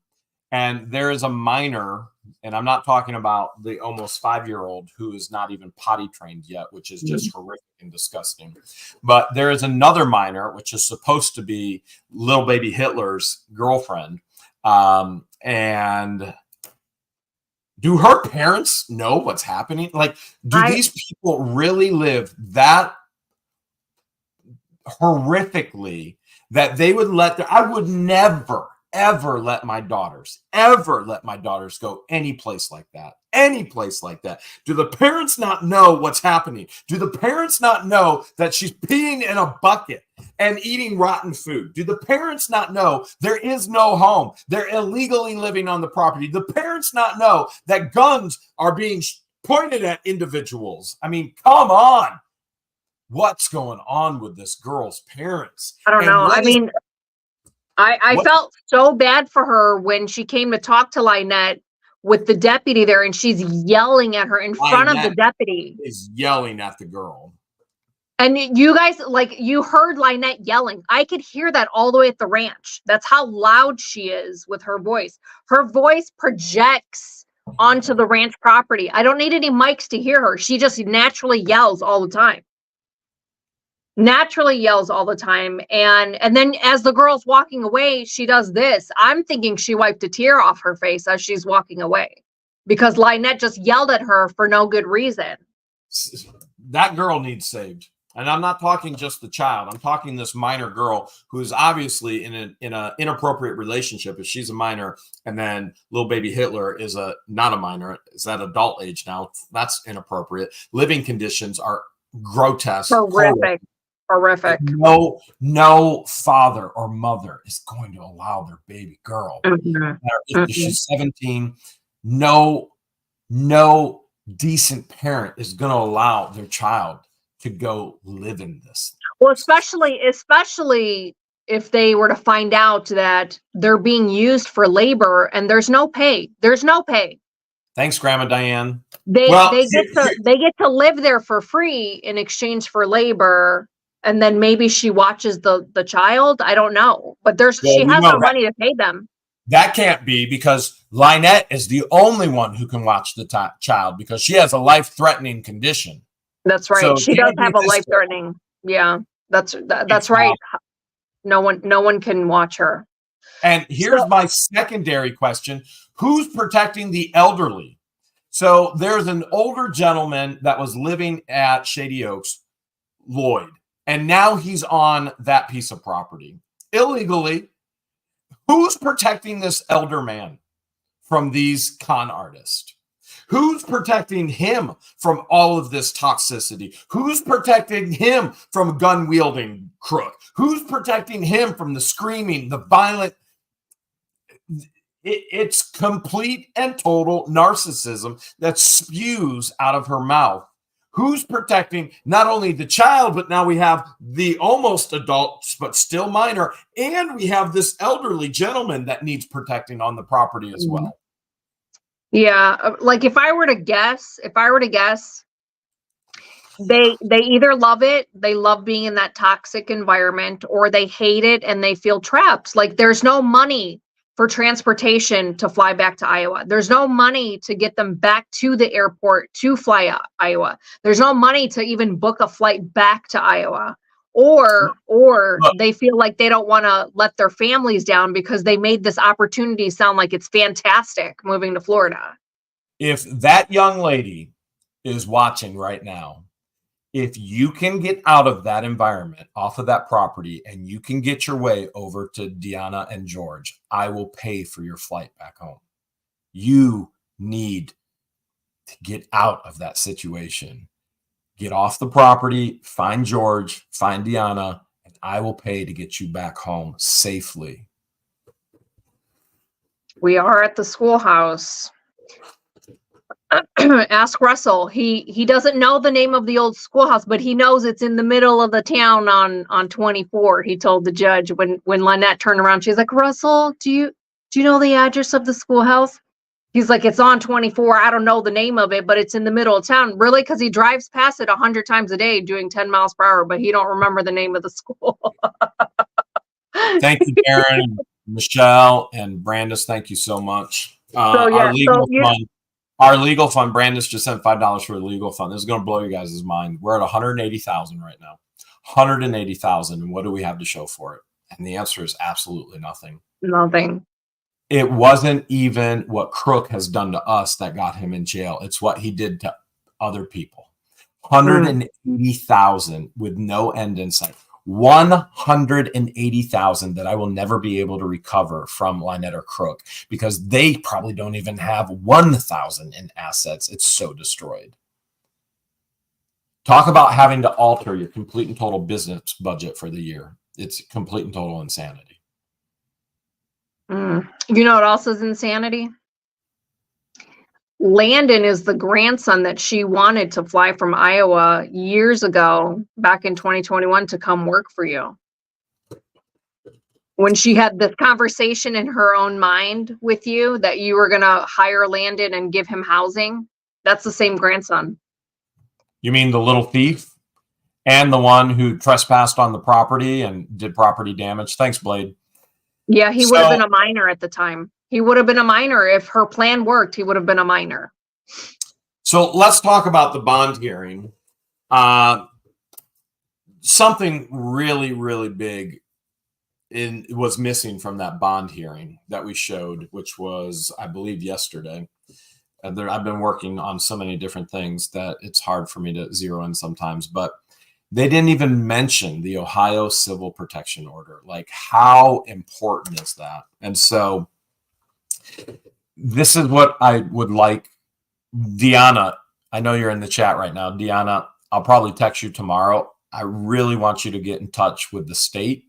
and there is a minor, and I'm not talking about the almost 5-year-old who is not even potty trained yet, which is just horrific and disgusting. But there is another minor, which is supposed to be little baby Hitler's girlfriend. And do her parents know what's happening? Like, do these people really live that horrifically that they would I would never, ever let my daughters go any place like that. Any place like that. Do the parents not know what's happening? Do the parents not know that she's peeing in a bucket and eating rotten food? Do the parents not know there is no home? They're illegally living on the property. Do the parents not know that guns are being pointed at individuals? I mean, come on. What's going on with this girl's parents? I don't know. I mean, I felt so bad for her when she came to talk to Lynette with the deputy there, and she's yelling at her in front of the deputy. Is yelling at the girl. And you guys, like, you heard Lynette yelling. I could hear that all the way at the ranch. That's how loud she is with her voice. Her voice projects onto the ranch property. I don't need any mics to hear her. She just naturally yells all the time. And then as the girl's walking away, she does this. I'm thinking she wiped a tear off her face as she's walking away because Lynette just yelled at her for no good reason. That girl needs saved. And I'm not talking just the child. I'm talking this minor girl who is obviously in an inappropriate relationship if she's a minor, and then little baby Hitler is not a minor, is at adult age now. That's inappropriate. Living conditions are grotesque. Horrific. No father or mother is going to allow their baby girl. If she's 17, no decent parent is going to allow their child to go live in this. Well, especially if they were to find out that they're being used for labor and there's no pay. Thanks, Grandma Diane. They get to live there for free in exchange for labor. And then maybe she watches the child. I don't know, but she has no money to pay them. That can't be, because Lynette is the only one who can watch the child because she has a life-threatening condition. That's right. So she does have a life-threatening. Yeah, that's right. No one can watch her. And here's my secondary question: who's protecting the elderly? So there's an older gentleman that was living at Shady Oaks, Lloyd. And now he's on that piece of property illegally. Who's protecting this elder man from these con artists? Who's protecting him from all of this toxicity? Who's protecting him from gun wielding crook? Who's protecting him from the screaming, the violent? It's complete and total narcissism that spews out of her mouth. Who's protecting not only the child, but now we have the almost adults, but still minor. And we have this elderly gentleman that needs protecting on the property as well. Yeah. Like if I were to guess, they either love it, they love being in that toxic environment, or they hate it and they feel trapped. Like there's no money for transportation to fly back to Iowa. There's no money to get them back to the airport to fly out Iowa. There's no money to even book a flight back to Iowa. Or they feel like they don't want to let their families down because they made this opportunity sound like it's fantastic moving to Florida. If that young lady is watching right now, If you can get out of that environment, off of that property, and you can get your way over to Deanna and George, I will pay for your flight back home. You need to get out of that situation. Get off the property, find George, find Deanna, and I will pay to get you back home safely. We are at the schoolhouse. Ask Russell. He doesn't know the name of the old schoolhouse, but he knows it's in the middle of the town on 24. He told the judge when Lynette turned around. She's like, Russell, do you know the address of the schoolhouse? He's like, it's on 24. I don't know the name of it, but it's in the middle of town. Really? Because he drives past it 100 times a day doing 10 miles per hour, but he don't remember the name of the school. Thank you, Darren, Michelle, and Brandis. Thank you so much. Our legal fund, Brandis just sent $5 for the legal fund. This is going to blow you guys' mind. We're at 180,000 right now. 180,000. And what do we have to show for it? And the answer is absolutely nothing. Nothing. It wasn't even what Crook has done to us that got him in jail. It's what he did to other people. 180,000 with no end in sight. 180,000 that I will never be able to recover from Lynette or Crook because they probably don't even have 1,000 in assets. It's so destroyed. Talk about having to alter your complete and total business budget for the year. It's complete and total insanity. You know what else is insanity? Landon is the grandson that she wanted to fly from Iowa years ago, back in 2021, to come work for you. When she had this conversation in her own mind with you that you were going to hire Landon and give him housing, that's the same grandson. You mean the little thief and the one who trespassed on the property and did property damage? Thanks, Blade. Yeah, he would have been a minor at the time. He would have been a minor. If her plan worked, he would have been a minor. So let's talk about the bond hearing. Something really, really big was missing from that bond hearing that we showed, which was, I believe, yesterday. I've been working on so many different things that it's hard for me to zero in sometimes, but they didn't even mention the Ohio Civil Protection Order. Like, how important is that? And so this is what I would like. Deanna, I know you're in the chat right now. Deanna, I'll probably text you tomorrow. I really want you to get in touch with the state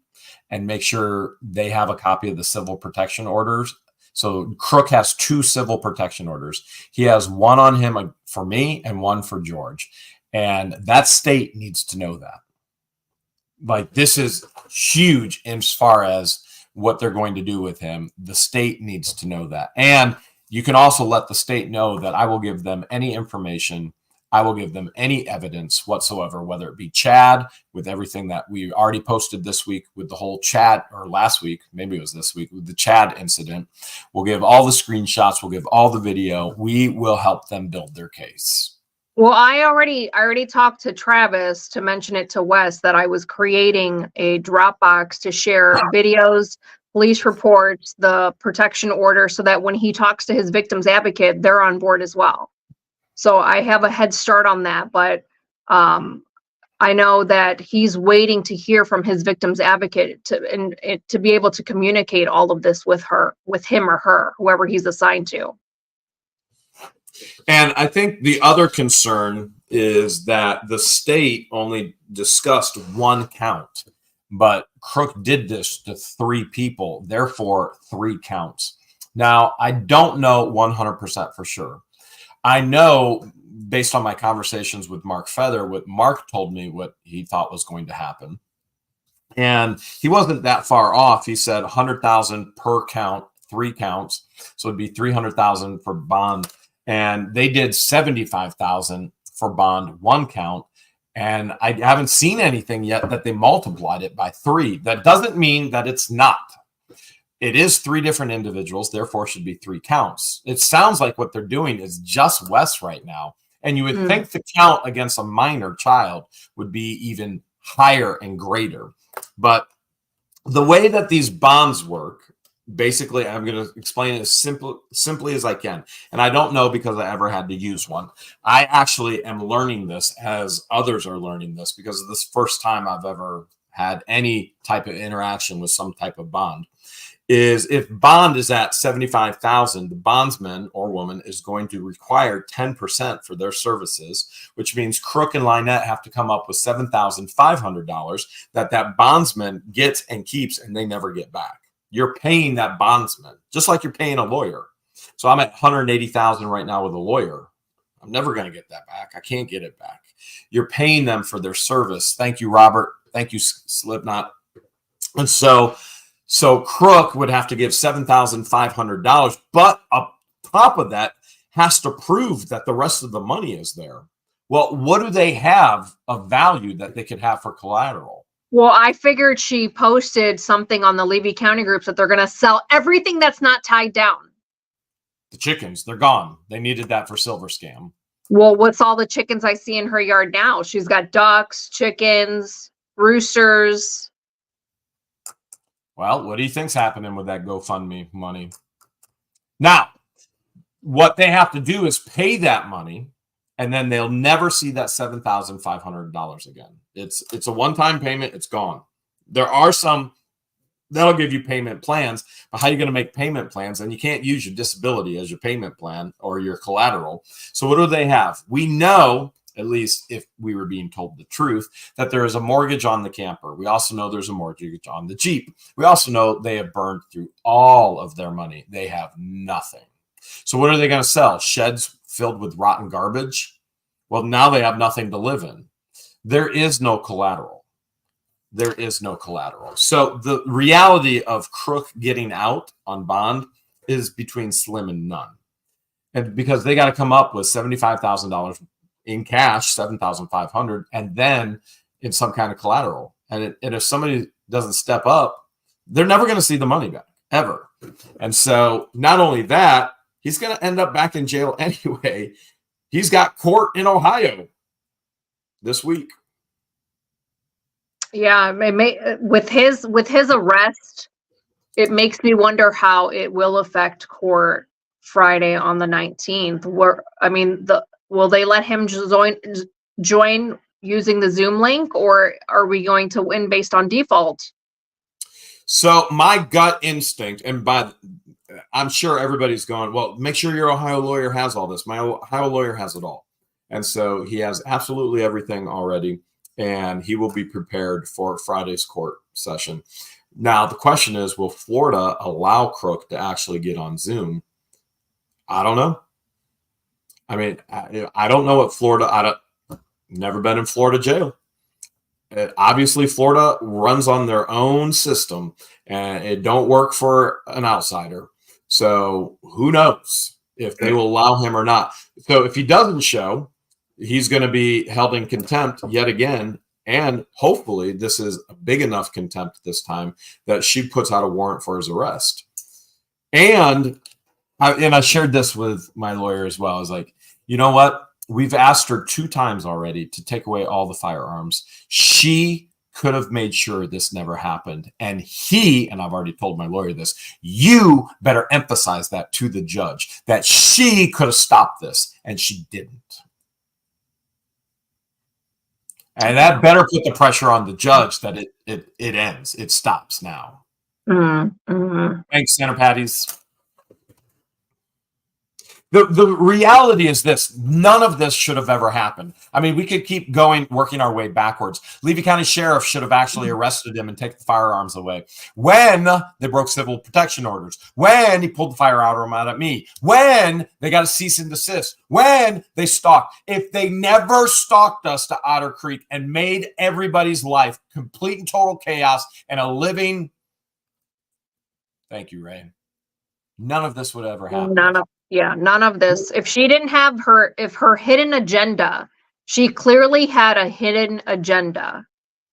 and make sure they have a copy of the civil protection orders. So Crook has 2 civil protection orders. He has one on him for me and one for George. And that state needs to know that. Like, this is huge as far as what they're going to do with him. The state needs to know that. And you can also let the state know that I will give them any information. I will give them any evidence whatsoever, whether it be Chad with everything that we already posted this week with the whole Chad, or last week, maybe it was this week, with the Chad incident. We'll give all the screenshots. We'll give all the video. We will help them build their case. Well, I already talked to Travis to mention it to Wes that I was creating a Dropbox to share videos, police reports, the protection order, so that when he talks to his victim's advocate, they're on board as well. So I have a head start on that, but I know that he's waiting to hear from his victim's advocate to be able to communicate all of this with him or her, whoever he's assigned to. And I think the other concern is that the state only discussed 1 count, but Crook did this to 3 people, therefore 3 counts. Now, I don't know 100% for sure. I know, based on my conversations with Mark Feather, what Mark told me what he thought was going to happen. And he wasn't that far off. He said 100,000 per count, 3 counts. So it'd be 300,000 for bond. And they did 75,000 for bond, 1 count. And I haven't seen anything yet that they multiplied it by 3. That doesn't mean that it's not. It is 3 different individuals, therefore should be 3 counts. It sounds like what they're doing is just Wes right now. And you would think the count against a minor child would be even higher and greater. But the way that these bonds work basically, I'm going to explain it as simply as I can. And I don't know because I ever had to use one. I actually am learning this as others are learning this, because this first time I've ever had any type of interaction with some type of bond. Is if bond is at 75,000, the bondsman or woman is going to require 10% for their services, which means Crook and Lynette have to come up with $7,500 that bondsman gets and keeps, and they never get back. You're paying that bondsman just like you're paying a lawyer. So I'm at 180,000 right now with a lawyer. I'm never going to get that back. I can't get it back. You're paying them for their service. Thank you, Robert. Thank you, Slipknot. And so Crook would have to give $7,500, but up top of that has to prove that the rest of the money is there. Well, what do they have of value that they could have for collateral? Well, I figured she posted something on the Levy County groups that they're going to sell everything that's not tied down. The chickens, they're gone. They needed that for Silver Scam. Well, what's all the chickens I see in her yard now? She's got ducks, chickens, roosters. Well, what do you think's happening with that GoFundMe money? Now, what they have to do is pay that money, and then they'll never see that $7,500 again. It's a one-time payment. It's gone. There are some that'll give you payment plans, but how are you going to make payment plans? And you can't use your disability as your payment plan or your collateral. So what do they have? We know, at least if we were being told the truth, that there is a mortgage on the camper. We also know there's a mortgage on the Jeep. We also know they have burned through all of their money. They have nothing. So what are they going to sell? Sheds filled with rotten garbage? Well, now they have nothing to live in. There is no collateral. There is no collateral. So the reality of Crook getting out on bond is between slim and none. And because they got to come up with $75,000 in cash, $7,500, and then in some kind of collateral. And if somebody doesn't step up, they're never going to see the money back, ever. And so not only that, he's going to end up back in jail anyway. He's got court in Ohio this week. Yeah, with his arrest, it makes me wonder how it will affect court Friday on the 19th. Will they let him join using the Zoom link, or are we going to win based on default? So my gut instinct, and I'm sure everybody's going, well, make sure your Ohio lawyer has all this. My Ohio lawyer has it all. And so he has absolutely everything already, and he will be prepared for Friday's court session. Now, the question is, will Florida allow Crook to actually get on Zoom? I don't know. I mean, I don't know what Florida, never been in Florida jail. Obviously, Florida runs on their own system, and it don't work for an outsider. So who knows if they will allow him or not. So if he doesn't show, he's going to be held in contempt yet again. And hopefully this is a big enough contempt this time that she puts out a warrant for his arrest. And I shared this with my lawyer as well. I was like, you know what? We've asked her 2 times already to take away all the firearms. She could have made sure this never happened. And I've already told my lawyer this, you better emphasize that to the judge, that she could have stopped this, and she didn't. And that better put the pressure on the judge that it ends. It stops now. Mm-hmm. Thanks, Santa Patties. The reality is this: none of this should have ever happened. I mean, we could keep going, working our way backwards. Levy County Sheriff should have actually arrested him and taken the firearms away when they broke civil protection orders, when he pulled the firearm out at me, when they got a cease and desist, when they stalked. If they never stalked us to Otter Creek and made everybody's life complete and total chaos and a living, thank you, Ray, none of this would ever happen. None of this. If she didn't have her hidden agenda, she clearly had a hidden agenda.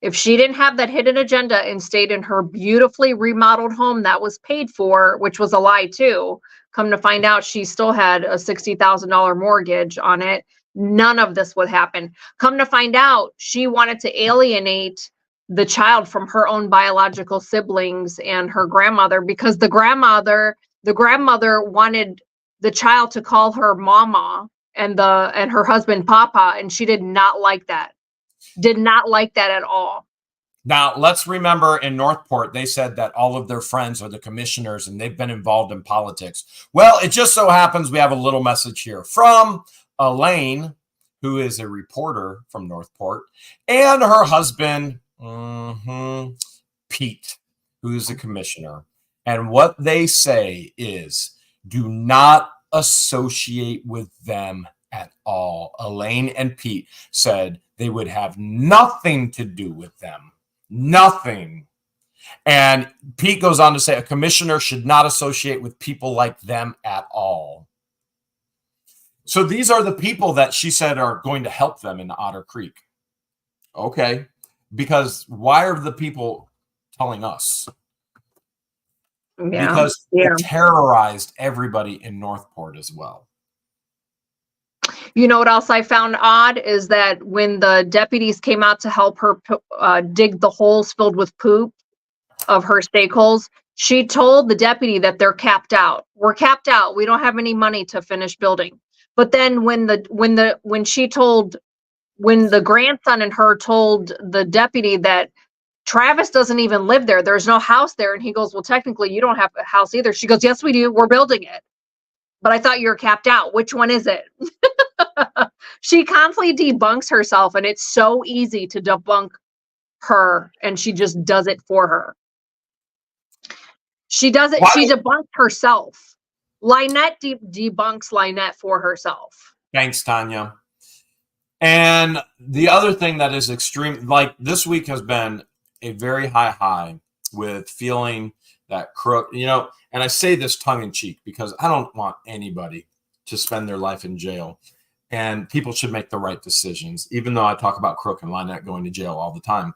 If she didn't have that hidden agenda and stayed in her beautifully remodeled home that was paid for, which was a lie too, come to find out she still had a $60,000 mortgage on it, none of this would happen. Come to find out, she wanted to alienate the child from her own biological siblings and her grandmother, because the grandmother wanted the child to call her mama and her husband papa, and she did not like that. Did not like that at all. Now, let's remember in Northport, they said that all of their friends are the commissioners and they've been involved in politics. Well, it just so happens we have a little message here from Elaine, who is a reporter from Northport, and her husband, Pete, who's a commissioner. And what they say is, do not associate with them at all. Elaine and Pete said they would have nothing to do with them. Nothing. And Pete goes on to say a commissioner should not associate with people like them at all. So these are the people that she said are going to help them in Otter Creek. Okay. Because why are the people telling us? Yeah. Because they terrorized everybody in Northport as well. You know what else I found odd is that when the deputies came out to help her dig the holes filled with poop of her stake holes, she told the deputy that they're capped out. We're capped out. We don't have any money to finish building. But then when the grandson and her told the deputy that Travis doesn't even live there, there's no house there, and he goes, well, technically you don't have a house either. She goes, yes, we do. We're building it. But I thought you were capped out. Which one is it? She constantly debunks herself, and it's so easy to debunk her, and she just does it for her. She does it. Why? She debunks herself. Lynette debunks Lynette for herself. Thanks, Tanya. And the other thing that is extreme, like this week has been a very high with feeling that crook, and I say this tongue in cheek because I don't want anybody to spend their life in jail, and people should make the right decisions. Even though I talk about Crook and Lynette going to jail all the time,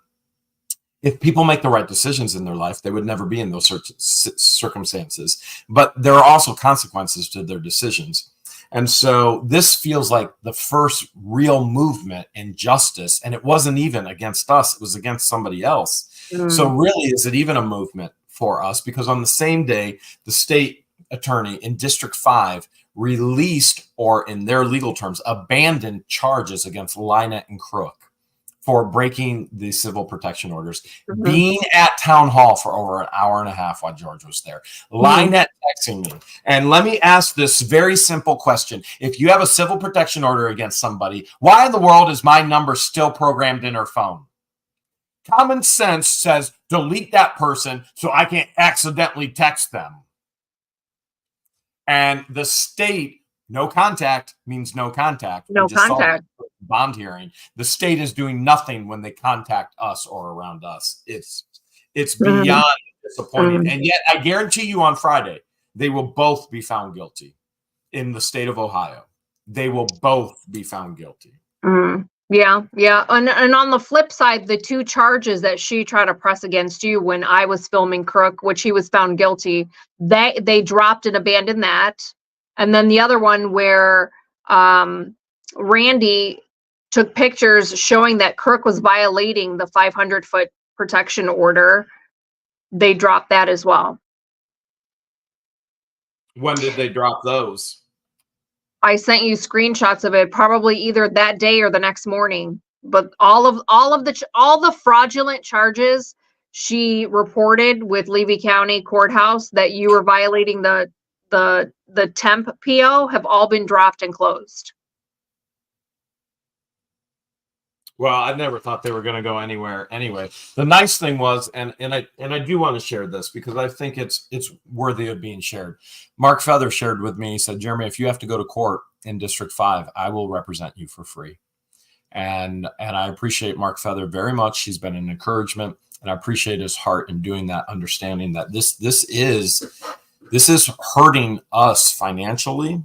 if people make the right decisions in their life, they would never be in those circumstances. But there are also consequences to their decisions. And so this feels like the first real movement in justice. And it wasn't even against us. It was against somebody else. So really, is it even a movement for us? Because on the same day, the state attorney in District 5 released, or in their legal terms, abandoned charges against Lynette and Crook for breaking the civil protection orders, being at town hall for over an hour and a half while George was there. Lynette texting me. And let me ask this very simple question. If you have a civil protection order against somebody, why in the world is my number still programmed in her phone? Common sense says delete that person so I can't accidentally text them. And the state, no contact means no contact. No contact. Bond hearing. The state is doing nothing when they contact us or around us. It's beyond disappointing. And yet I guarantee you on Friday, they will both be found guilty in the state of Ohio. They will both be found guilty. Yeah. And on the flip side, the two charges that she tried to press against you when I was filming Crook, which he was found guilty, they dropped and abandoned that. And then the other one where Randy took pictures showing that Crook was violating the 500-foot protection order, they dropped that as well. When did they drop those? I sent you screenshots of it, probably either that day or the next morning. But all the fraudulent charges she reported with Levy County Courthouse that you were violating the temp PO have all been dropped and closed. Well, I never thought they were going to go anywhere anyway. The nice thing was, and I do want to share this because I think it's worthy of being shared. Mark Feather shared with me, he said, Jeremy, if you have to go to court in District 5, I will represent you for free. And I appreciate Mark Feather very much. He's been an encouragement, and I appreciate his heart in doing that, understanding that this is hurting us financially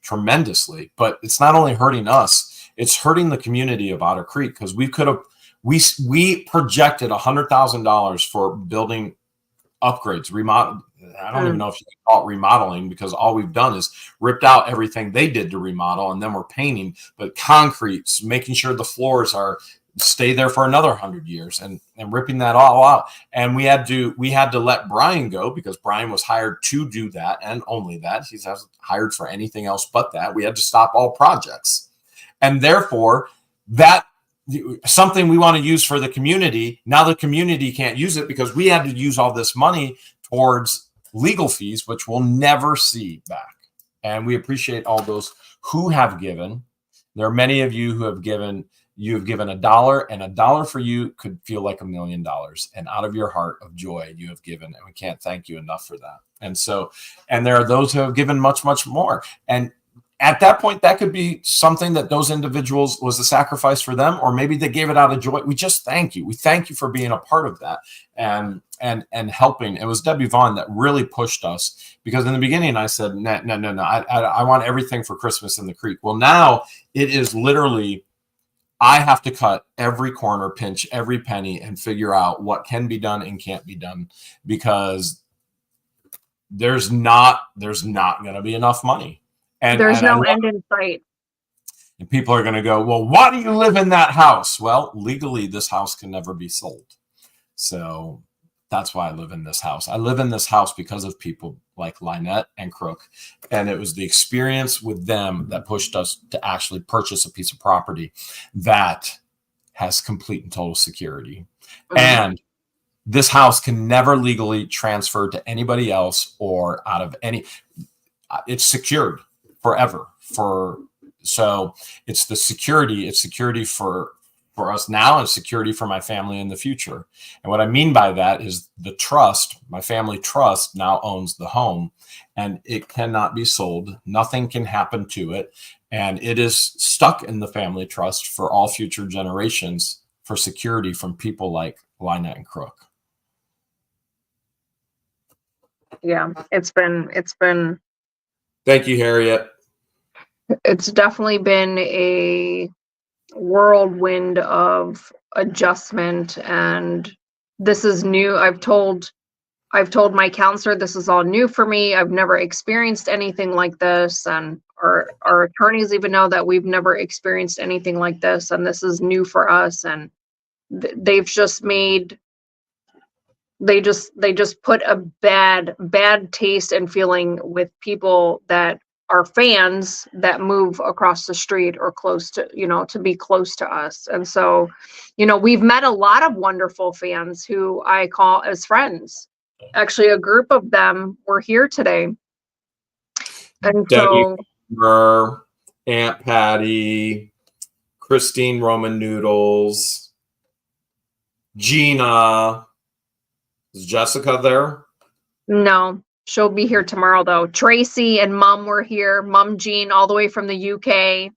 tremendously, but it's not only hurting us, it's hurting the community of Otter Creek, because we projected $100,000 for building upgrades, remodel. I don't even know if you can call it remodeling, because all we've done is ripped out everything they did to remodel, and then we're painting, but concrete's making sure the floors are stay there for another 100 years and ripping that all out. And we had to let Brian go because Brian was hired to do that and only that. He's not hired for anything else but that. We had to stop all projects. And therefore, that something we want to use for the community, now the community can't use it because we had to use all this money towards legal fees, which we'll never see back. And we appreciate all those who have given. There are many of you who have given. You have given $1, and $1 for you could feel like $1 million. And out of your heart of joy, you have given, and we can't thank you enough for that. And so, and there are those who have given much, much more. And at that point, that could be something that those individuals was a sacrifice for them, or maybe they gave it out of joy. We just thank you. We thank you for being a part of that and helping. It was Debbie Vaughn that really pushed us, because in the beginning I said, no. I want everything for Christmas in the Creek. Well, now it is literally, I have to cut every corner, pinch every penny, and figure out what can be done and can't be done, because there's not going to be enough money. And there's no end in sight. And people are going to go, well, why do you live in that house? Well, legally, this house can never be sold. So that's why I live in this house. I live in this house because of people like Lynette and Crook. And it was the experience with them that pushed us to actually purchase a piece of property that has complete and total security. Mm-hmm. And this house can never legally transfer to anybody else or out of any, it's secured forever. So it's the security, it's security for us now and security for my family in the future. And what I mean by that is the trust, my family trust now owns the home, and it cannot be sold. Nothing can happen to it. And it is stuck in the family trust for all future generations for security from people like Lynette and Crook. Yeah, it's been. Thank you, Harriet. It's definitely been a whirlwind of adjustment, and this is new. I've told my counselor this is all new for me. I've never experienced anything like this, and our attorneys even know that we've never experienced anything like this, and this is new for us. And they've just made they just put a bad taste and feeling with people that are fans that move across the street or close to, to be close to us. And so, we've met a lot of wonderful fans who I call as friends. Actually, a group of them were here today. And Debbie, Aunt Patty, Christine Roman Noodles, Gina. Is Jessica there? No. She'll be here tomorrow, though. Tracy and Mom were here. Mom Jean, all the way from the UK.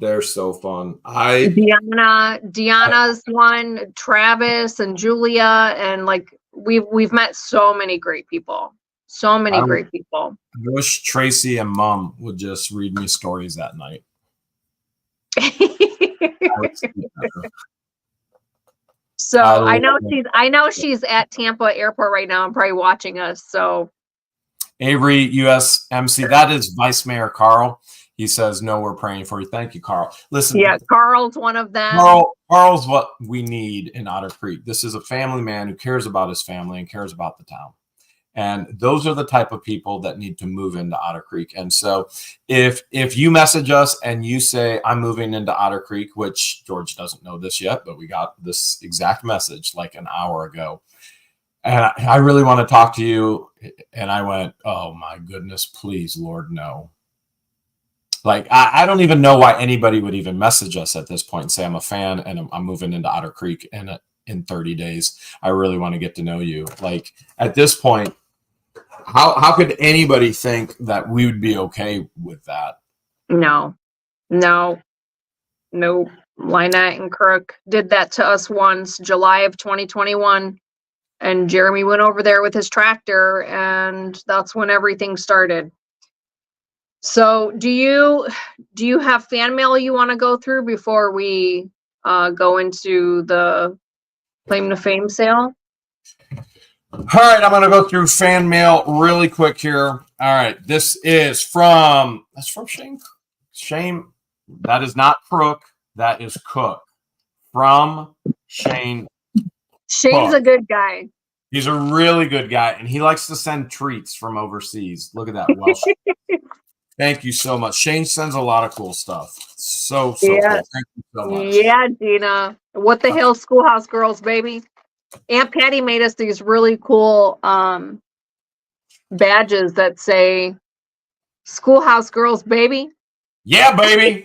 They're so fun. Deanna's one, Travis and Julia, and we've met so many great people. So many great people. I wish Tracy and Mom would just read me stories at night. So I know she's at Tampa Airport right now and probably watching us. So Avery USMC, that is Vice Mayor Carl. He says, no, we're praying for you. Thank you, Carl. Listen. Yeah, Carl's one of them. Carl's what we need in Otter Creek. This is a family man who cares about his family and cares about the town. And those are the type of people that need to move into Otter Creek. And so if you message us and you say, I'm moving into Otter Creek, which George doesn't know this yet, but we got this exact message like an hour ago. And I really want to talk to you. And I went, oh my goodness, please, Lord, no. I don't even know why anybody would even message us at this point and say, I'm a fan and I'm moving into Otter Creek in 30 days. I really want to get to know you. At this point, how could anybody think that we would be okay with that? No. Lynette and Crook did that to us once, July of 2021. And Jeremy went over there with his tractor, and that's when everything started. So do you have fan mail you want to go through before we go into the claim to fame sale? All right, I'm going to go through fan mail really quick here. All right, this is from Shane. That is not Crook. That is Cook. from Shane. Shane's a good guy. He's a really good guy, and he likes to send treats from overseas. Look at that. Well, thank you so much. Shane sends a lot of cool stuff. So cool. Thank you so much. Yeah, Dina. What the hell, Schoolhouse Girls, baby? Aunt Patty made us these really cool badges that say Schoolhouse Girls, baby. Yeah, baby.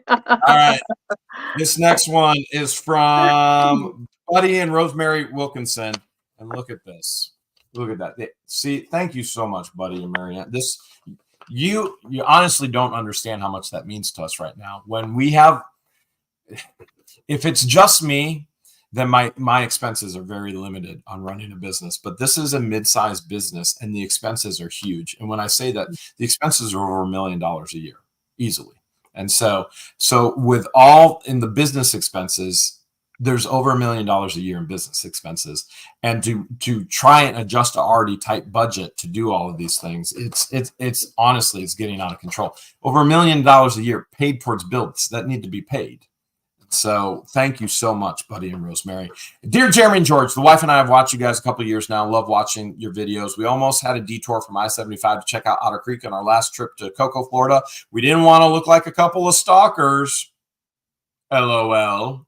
All right. This next one is from Buddy and Rosemary Wilkinson. And look at this. Look at that. See, thank you so much, Buddy and Marianne. This you honestly don't understand how much that means to us right now. When we have, if it's just me, then my expenses are very limited on running a business. But this is a mid-sized business, and the expenses are huge. And when I say that, the expenses are over $1 million a year, easily. And so with all in the business expenses, there's over $1 million a year in business expenses. And to try and adjust a already tight budget to do all of these things, it's honestly, it's getting out of control. Over $1 million a year paid towards bills that need to be paid. So thank you so much, Buddy and Rosemary. Dear Jeremy and George, the wife and I have watched you guys a couple of years now. Love watching your videos. We almost had a detour from I-75 to check out Otter Creek on our last trip to Cocoa, Florida. We didn't want to look like a couple of stalkers. LOL.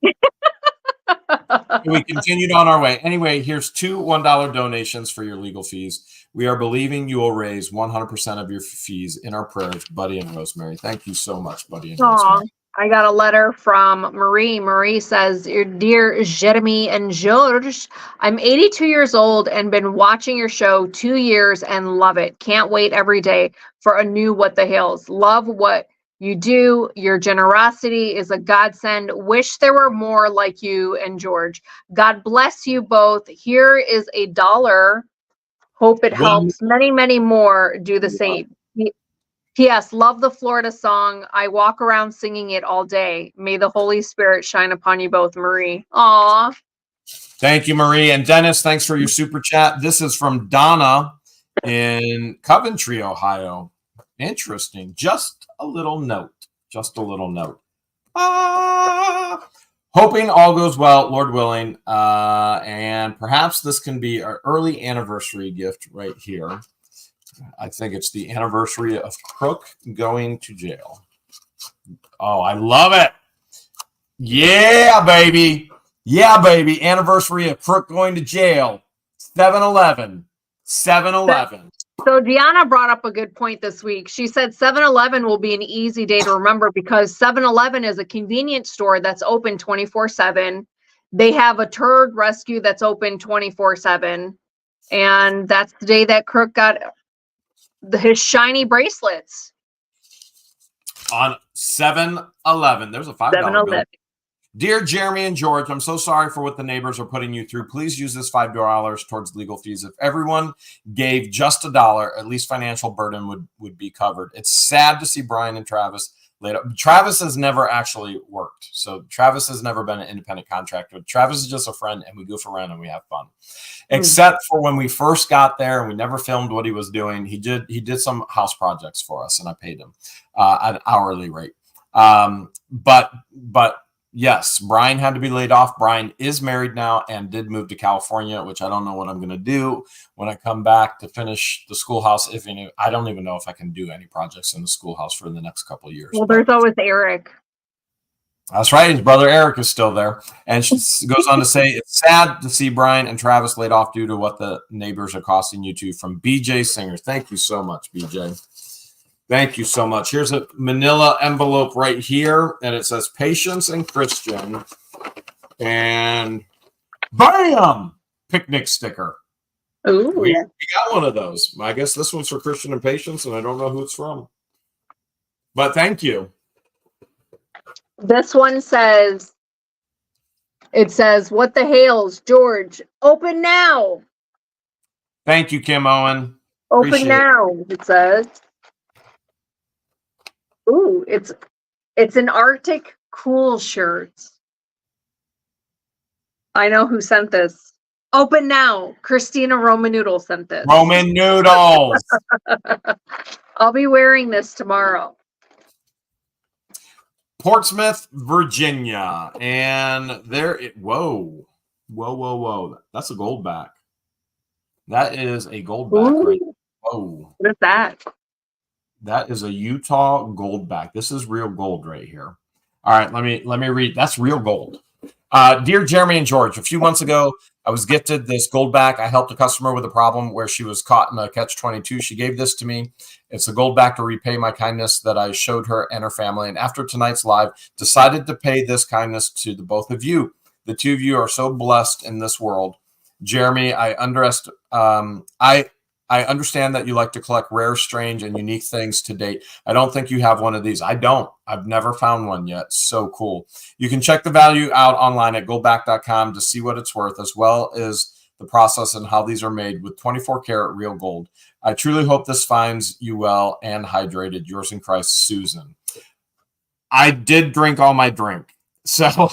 We continued on our way. Anyway, here's 2 $1 donations for your legal fees. We are believing you will raise 100% of your fees in our prayers, Buddy and Rosemary. Thank you so much, Buddy and Rosemary. I got a letter from Marie. Marie says, "Dear Jeremy and George, I'm 82 years old and been watching your show 2 years and love it. Can't wait every day for a new What the Hills. Love what you do. Your generosity is a godsend. Wish there were more like you and George. God bless you both. Here is $1. Hope it helps. Many, many more do the same. P.S. Love the Florida song. I walk around singing it all day. May the Holy Spirit shine upon you both, Marie." Aw. Thank you, Marie. And Dennis, thanks for your super chat. This is from Donna in Coventry, Ohio. Interesting. Just a little note. Hoping all goes well, Lord willing. And perhaps this can be our early anniversary gift right here. I think it's the anniversary of Crook going to jail. Oh, I love it. Yeah, baby. Yeah, baby. Anniversary of Crook going to jail. 7-Eleven. 7-Eleven. So Deanna brought up a good point this week. She said 7-Eleven will be an easy day to remember because 7-Eleven is a convenience store that's open 24/7. They have a turd rescue that's open 24/7. And that's the day that Crook got his shiny bracelets. On 7-Eleven. There's a $5 bill. Dear Jeremy and George, I'm so sorry for what the neighbors are putting you through. Please use this $5 towards legal fees. If everyone gave just $1, at least financial burden would be covered. It's sad to see Brian and Travis later. Travis has never actually worked. So Travis has never been an independent contractor. Travis is just a friend, and we goof around and we have fun. Except for when we first got there and we never filmed what he was doing. He did some house projects for us, and I paid him an hourly rate. But yes, Brian had to be laid off. Brian is married now and did move to California, which I don't know what I'm going to do when I come back to finish the schoolhouse. I don't even know if I can do any projects in the schoolhouse for the next couple of years. Well, there's always Eric. That's right. His brother Eric is still there. And she goes on to say, it's sad to see Brian and Travis laid off due to what the neighbors are costing you to. From BJ Singer. Thank you so much, BJ. Thank you so much. Here's a manila envelope right here, and it says Patience and Christian. And bam! Picnic sticker. Ooh. We got one of those. I guess this one's for Christian and Patience, and I don't know who it's from. But thank you. This one says, "What the Hales, George, open now." Thank you, Kim Owen. Open Appreciate now, it says. Ooh, it's an Arctic Cool shirt. I know who sent this. Open now. Christina Roman Noodle sent this. Roman Noodles. I'll be wearing this tomorrow. Portsmouth, Virginia. And whoa. That's a gold back. That is a gold back right there. Whoa. What is that? That is a Utah gold back. This is real gold right here. All right, let me read. That's real gold. Dear Jeremy and George, a few months ago, I was gifted this gold back. I helped a customer with a problem where she was caught in a catch-22. She gave this to me. It's a gold back to repay my kindness that I showed her and her family. And after tonight's live, decided to pay this kindness to the both of you. The two of you are so blessed in this world. Jeremy, I understand that you like to collect rare, strange, and unique things to date. I don't think you have one of these. I don't. I've never found one yet. So cool. You can check the value out online at goldback.com to see what it's worth, as well as the process and how these are made with 24 karat real gold. I truly hope this finds you well and hydrated. Yours in Christ, Susan. I did drink all my drink. So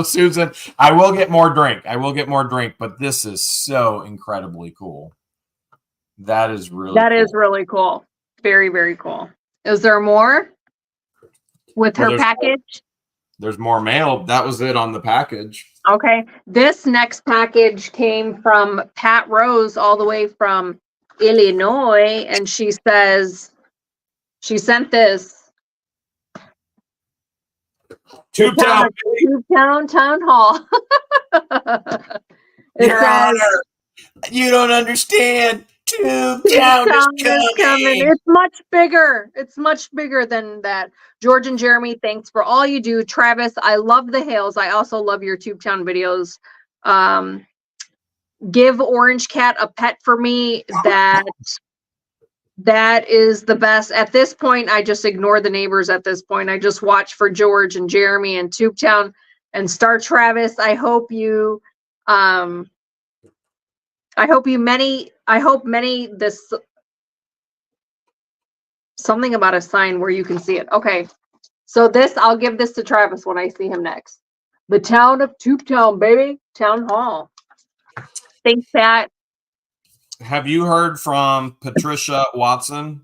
Susan, I will get more drink. But this is so incredibly cool. That is really cool. Very, very cool. Is there more with her package? There's more mail. That was it on the package. Okay. This next package came from Pat Rose all the way from Illinois. And she says she sent this. Tubetown Town Hall. Your Honor, you don't understand. Tubetown is coming. It's much bigger. It's much bigger than that. George and Jeremy, thanks for all you do. Travis, I love the Hales. I also love your Tubetown videos. Give Orange Cat a pet for me. That is the best. At this point, I just ignore the neighbors at this point. I just watch for George and Jeremy and Tubetown and Star Travis. I hope this something about a sign where you can see it. Okay. So I'll give this to Travis when I see him next. The town of Tubetown, baby. Town Hall. Thanks, Pat. Have you heard from Patricia Watson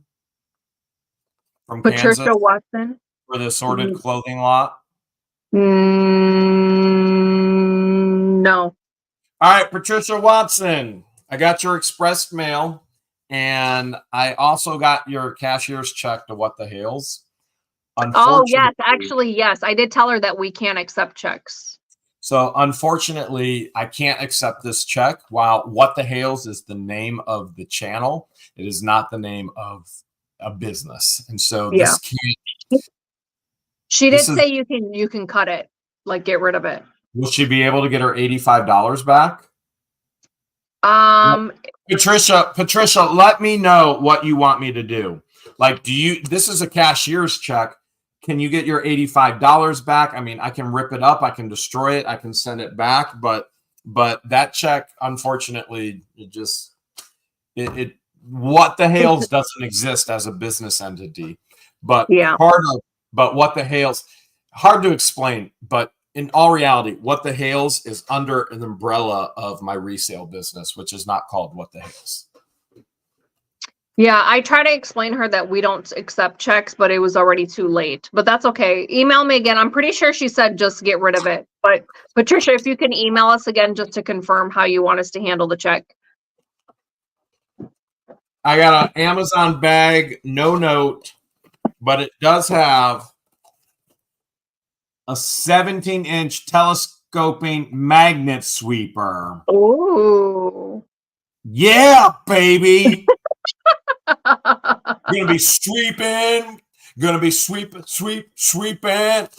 from Patricia Kansas Watson for the assorted clothing lot? No. All right, Patricia Watson. I got your express mail, and I also got your cashier's check to What the Hales. Oh, yes. Actually, yes. I did tell her that we can't accept checks. So, unfortunately, I can't accept this check. While What the Hales is the name of the channel, it is not the name of a business. And so this can't. She did say you can cut it, like get rid of it. Will she be able to get her $85 back? Patricia, let me know what you want me to do. Like, this is a cashier's check. Can you get your $85 back? I mean, I can rip it up, I can destroy it, I can send it back, but that check, unfortunately, What the Hales doesn't exist as a business entity. But What the Hales, hard to explain, but in all reality, What the Hales is under an umbrella of my resale business, which is not called What the Hales. Yeah, I try to explain her that we don't accept checks, but it was already too late. But that's okay. Email me again. I'm pretty sure she said just get rid of it. But Patricia, if you can email us again just to confirm how you want us to handle the check. I got an Amazon bag, no note, but it does have a 17-inch telescoping magnet sweeper. Oh. Yeah, baby. Gonna be sweeping.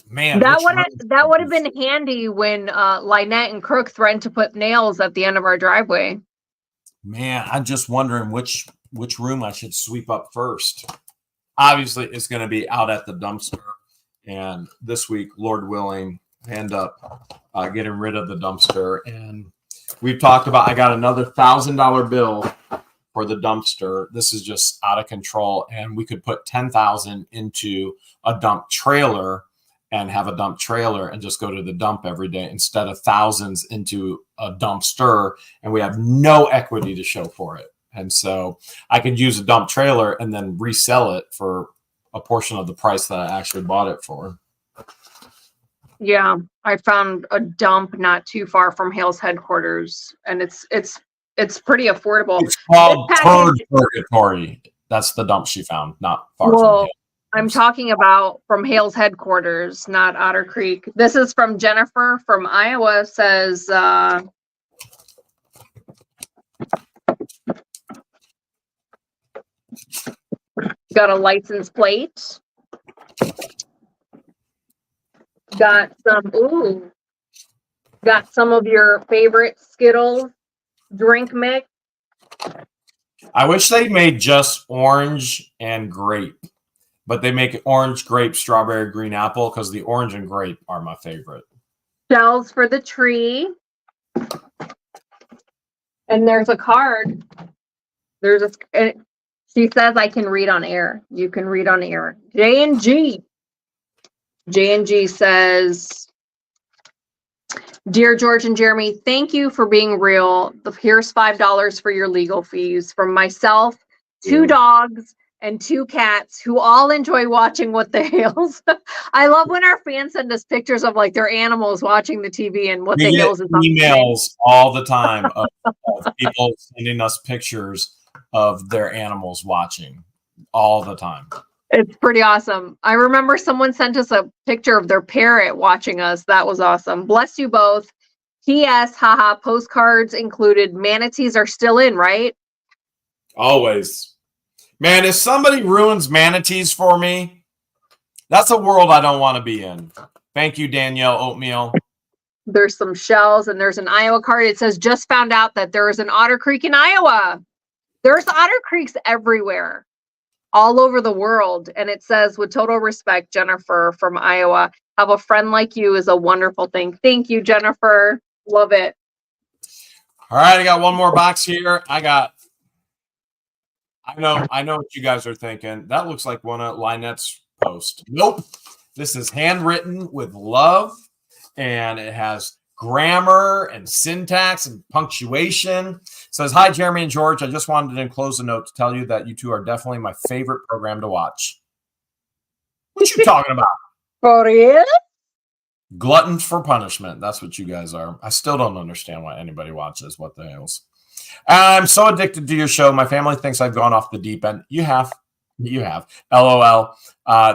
Man, that would have been handy when Lynette and Crook threatened to put nails at the end of our driveway. Man, I'm just wondering which room I should sweep up first. Obviously, it's going to be out at the dumpster. And this week, Lord willing, I end up getting rid of the dumpster. And we've talked about, I got another $1,000 bill for the dumpster. This is just out of control. And we could put $10,000 into a dump trailer and have a dump trailer and just go to the dump every day instead of thousands into a dumpster. And we have no equity to show for it. And so I could use a dump trailer and then resell it for a portion of the price that I actually bought it for. Yeah, I found a dump not too far from Hale's headquarters, and it's pretty affordable. It's This called Turd package, Purgatory. That's the dump she found, not far from well, I'm Hale. talking about from Hale's headquarters, not Otter Creek. This is from Jennifer from Iowa. Says got a license plate. Got some of your favorite Skittles drink mix. I wish they made just orange and grape, but they make orange, grape, strawberry, green apple because the orange and grape are my favorite. Shells for the tree. And there's a card. She says I can read on air. You can read on air. J&G. J&G says, Dear George and Jeremy, thank you for being real. Here's $5 for your legal fees from myself, 2 dogs, and 2 cats who all enjoy watching What the Hales. I love when our fans send us pictures of like their animals watching the TV and What the Hales is on emails all the time of people sending us pictures of their animals watching all the time. It's pretty awesome. I remember someone sent us a picture of their parrot watching us. That was awesome. Bless you both. P.S. Haha. Postcards included. Manatees are still in, right? Always. Man, if somebody ruins manatees for me, that's a world I don't want to be in. Thank you, Danielle Oatmeal. There's some shells and there's an Iowa card. It says, just found out that there is an Otter Creek in Iowa. There's Otter Creeks everywhere, all over the world. And it says, with total respect, Jennifer from Iowa, have a friend like you is a wonderful thing. Thank you, Jennifer. Love it. All right, I got one more box here. I know what you guys are thinking. That looks like one of Lynette's posts. Nope. This is handwritten with love, and it has grammar and syntax and punctuation. It says, hi, Jeremy and George. I just wanted to enclose a note to tell you that you two are definitely my favorite program to watch. What you talking about? For real? Gluttons for punishment. That's what you guys are. I still don't understand why anybody watches What the Hales. I'm so addicted to your show. My family thinks I've gone off the deep end. You have. LOL.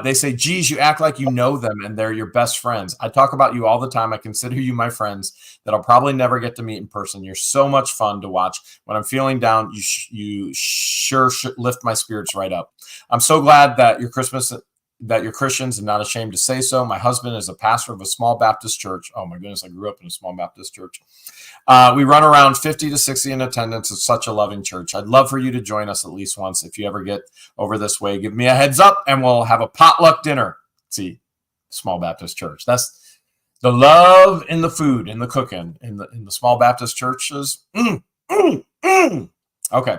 They say, geez, you act like you know them and they're your best friends. I talk about you all the time. I consider you my friends that I'll probably never get to meet in person. You're so much fun to watch. When I'm feeling down, you sure should lift my spirits right up. I'm so glad that you're Christians and not ashamed to say so. My husband is a pastor of a small Baptist church. Oh my goodness, I grew up in a small Baptist church. We run around 50 to 60 in attendance. It's such a loving church. I'd love for you to join us at least once. If you ever get over this way, give me a heads up and we'll have a potluck dinner. See, small Baptist church. That's the love in the food, in the cooking, in the small Baptist churches. Okay. All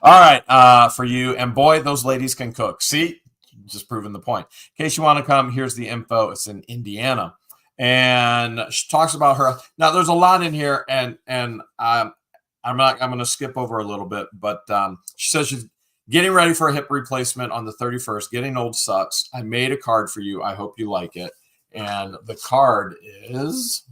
right. For you. And boy, those ladies can cook. See, just proving the point. In case you want to come, here's the info. It's in Indiana. And she talks about her. Now, there's a lot in here, and I'm going to skip over a little bit, but she says she's getting ready for a hip replacement on the 31st. Getting old sucks. I made a card for you. I hope you like it. And the card is.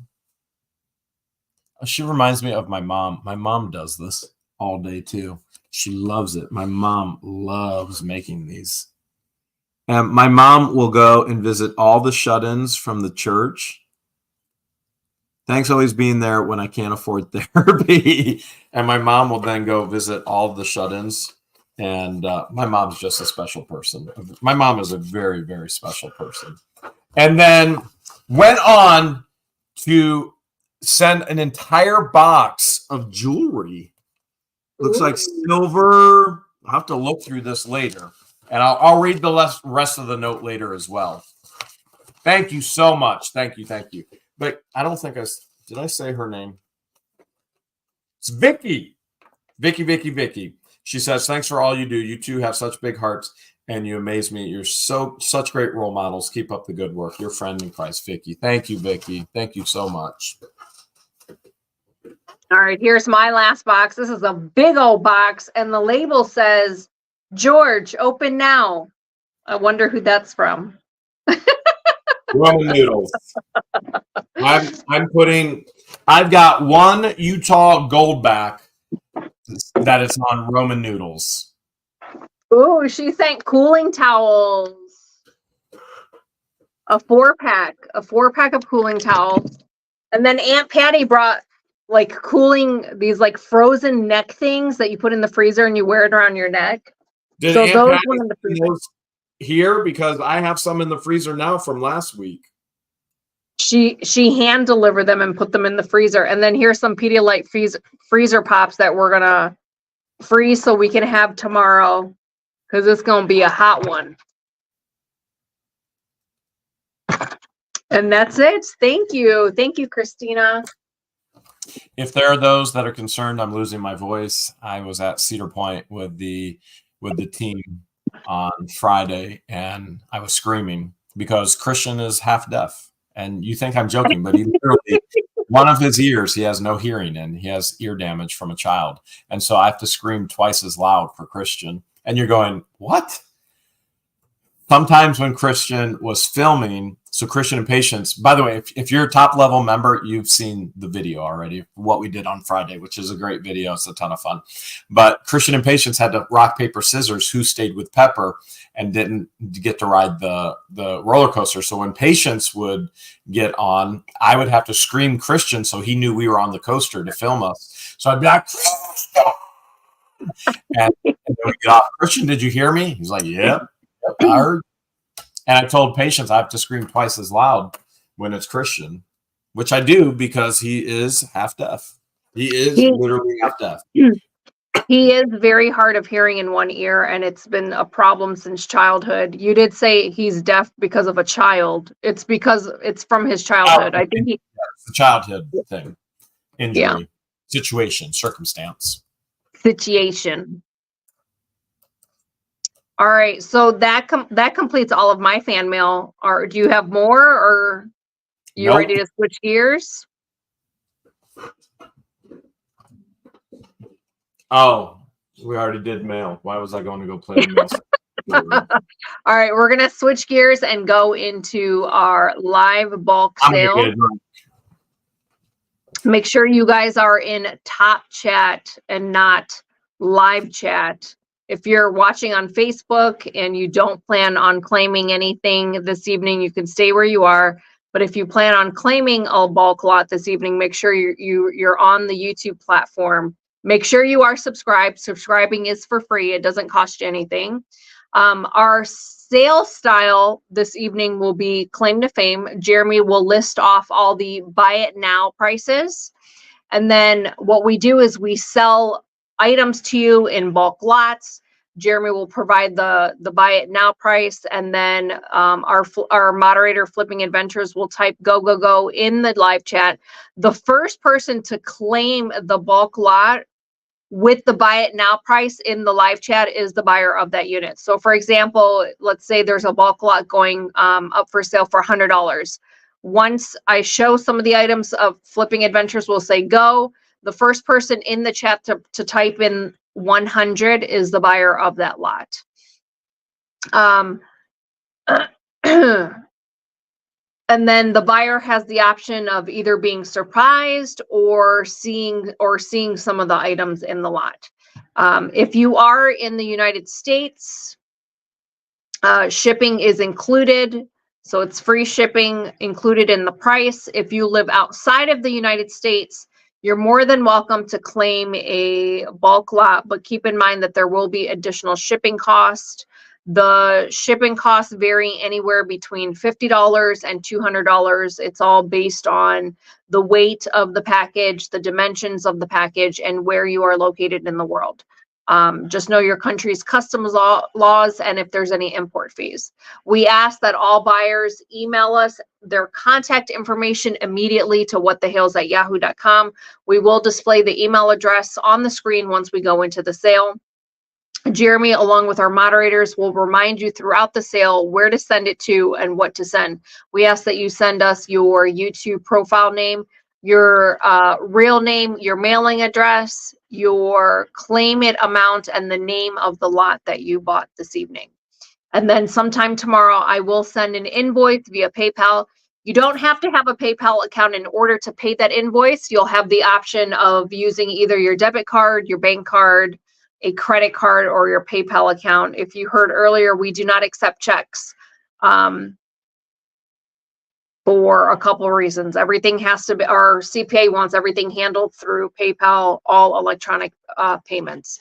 She reminds me of my mom. My mom does this all day too. She loves it. My mom loves making these. And my mom will go and visit all the shut-ins from the church. Thanks always being there when I can't afford therapy. And my mom will then go visit all the shut-ins. And my mom's just a special person. My mom is a very, very special person. And then went on to send an entire box of jewelry. Looks like silver. I'll have to look through this later. And I'll read the rest of the note later as well. Thank you so much. Thank you. But I don't think did I say her name? It's Vicky. Vicky. She says, thanks for all you do. You two have such big hearts and you amaze me. You're such great role models. Keep up the good work. Your friend in Christ, Vicky. Thank you, Vicky. Thank you so much. All right, here's my last box. This is a big old box, and the label says, George, open now. I wonder who that's from. Roman noodles. I've got one Utah Goldback that is on Roman noodles. Ooh, she sent cooling towels. A 4-pack of cooling towels. And then Aunt Patty brought like these like frozen neck things that you put in the freezer and you wear it around your neck. Did So Aunt those Patty went in the send freezer. those here? Because I have some in the freezer now from last week. She hand delivered them and put them in the freezer. And then here's some Pedialyte freezer pops that we're gonna freeze so we can have tomorrow, because it's gonna be a hot one. And that's it. Thank you, Christina. If there are those that are concerned I'm losing my voice, I was at Cedar Point with the team on Friday, and I was screaming because Christian is half deaf. And you think I'm joking, but he literally, one of his ears, he has no hearing in. He has ear damage from a child. And so I have to scream twice as loud for Christian. And you're going, what? Sometimes when Christian was filming, so Christian and Patience, by the way, if you're a top level member, you've seen the video already, what we did on Friday, which is a great video. It's a ton of fun. But Christian and Patience had to rock, paper, scissors who stayed with Pepper and didn't get to ride the roller coaster. So when Patience would get on, I would have to scream Christian so he knew we were on the coaster to film us. So I'd be like, and then we get off. Christian, did you hear me? He's like, yep, I heard. And I told Patience I have to scream twice as loud when it's Christian, which I do because he is half deaf. He is literally half deaf. He is very hard of hearing in one ear, and it's been a problem since childhood. You did say he's deaf because of a child. It's because it's from his childhood. I think it's a childhood thing, injury, situation, circumstance. Situation. All right, so that completes all of my fan mail. Or do you have more, or you ready to switch gears? Oh, we already did mail. Why was I going to go play the mail? All right, we're gonna switch gears and go into our live bulk sale. Make sure you guys are in top chat and not live chat. If you're watching on Facebook and you don't plan on claiming anything this evening, you can stay where you are. But if you plan on claiming a bulk lot this evening, make sure you're on the YouTube platform. Make sure you are subscribed. Subscribing is for free. It doesn't cost you anything. Our sale style this evening will be claim to fame. Jeremy will list off all the buy it now prices. And then what we do is we sell items to you in bulk lots. Jeremy will provide the buy it now price, and then our moderator Flipping Adventures will type go in the live chat. The first person to claim the bulk lot with the buy it now price in the live chat is the buyer of that unit. So for example, let's say there's a bulk lot going up for sale for $100. Once I show some of the items of Flipping Adventures, will say go. The first person in the chat to type in 100 is the buyer of that lot. And then the buyer has the option of either being surprised or seeing some of the items in the lot. If you are in the United States, shipping is included. So it's free shipping included in the price. If you live outside of the United States, you're more than welcome to claim a bulk lot, but keep in mind that there will be additional shipping cost. The shipping costs vary anywhere between $50 and $200. It's all based on the weight of the package, the dimensions of the package, and where you are located in the world. Just know your country's customs laws and if there's any import fees. We ask that all buyers email us their contact information immediately to whatthehales@yahoo.com. We will display the email address on the screen once we go into the sale. Jeremy, along with our moderators, will remind you throughout the sale where to send it to and what to send. We ask that you send us your YouTube profile name, your real name, your mailing address, your claim it amount, and the name of the lot that you bought this evening. And then sometime tomorrow, I will send an invoice via PayPal. You don't have to have a PayPal account in order to pay that invoice. You'll have the option of using either your debit card, your bank card, a credit card, or your PayPal account. If you heard earlier, we do not accept checks for a couple of reasons. Everything has to be, our CPA wants everything handled through PayPal, all electronic payments.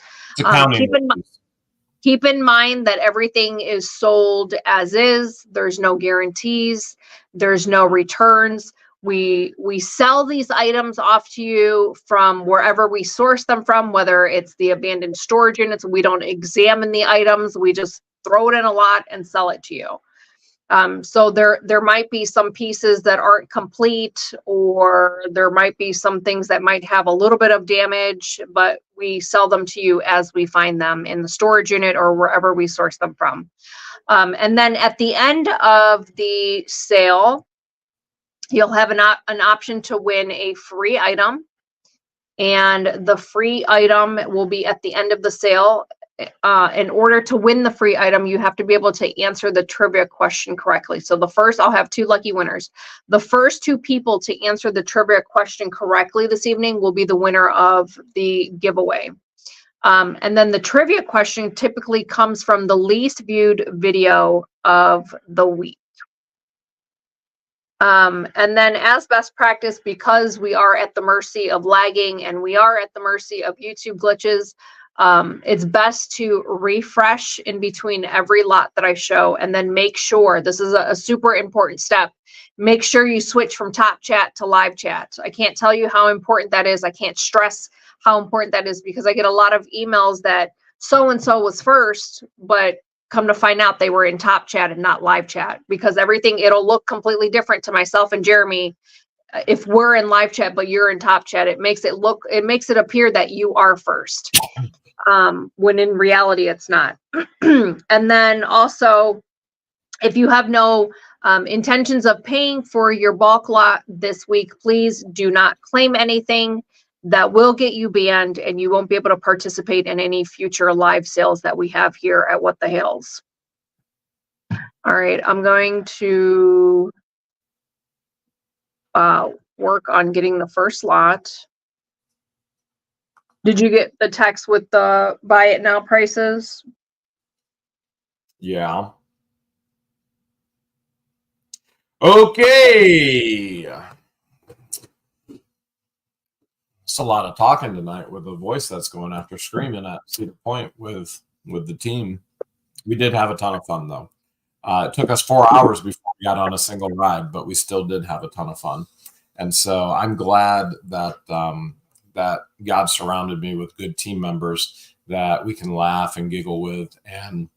Keep in mind that everything is sold as is. There's no guarantees. There's no returns. We sell these items off to you from wherever we source them from, whether it's the abandoned storage units. We don't examine the items. We just throw it in a lot and sell it to you. So there might be some pieces that aren't complete, or there might be some things that might have a little bit of damage, but we sell them to you as we find them in the storage unit or wherever we source them from. And then at the end of the sale, you'll have an option to win a free item. And the free item will be at the end of the sale. In order to win the free item, you have to be able to answer the trivia question correctly. So I'll have 2 lucky winners. The first 2 people to answer the trivia question correctly this evening will be the winner of the giveaway. And then the trivia question typically comes from the least viewed video of the week. And then as best practice, because we are at the mercy of lagging and we are at the mercy of YouTube glitches, it's best to refresh in between every lot that I show, and then make sure, this is a super important step, make sure you switch from top chat to live chat. I can't tell you how important that is. I can't stress how important that is, because I get a lot of emails that so-and-so was first, but come to find out they were in top chat and not live chat, because it'll look completely different to myself and Jeremy if we're in live chat but you're in top chat. It makes it appear that you are first, when in reality it's not. And then also, if you have no intentions of paying for your bulk lot this week, please do not claim anything. That will get you banned, and you won't be able to participate in any future live sales that we have here at What the Hales. All right, I'm going to work on getting the first lot. Did you get the text with the buy it now prices? Yeah. Okay. It's a lot of talking tonight with the voice that's going after screaming at Cedar Point with the team. We did have a ton of fun, though. It took us 4 hours before we got on a single ride, but we still did have a ton of fun. And so I'm glad that that God surrounded me with good team members that we can laugh and giggle with. And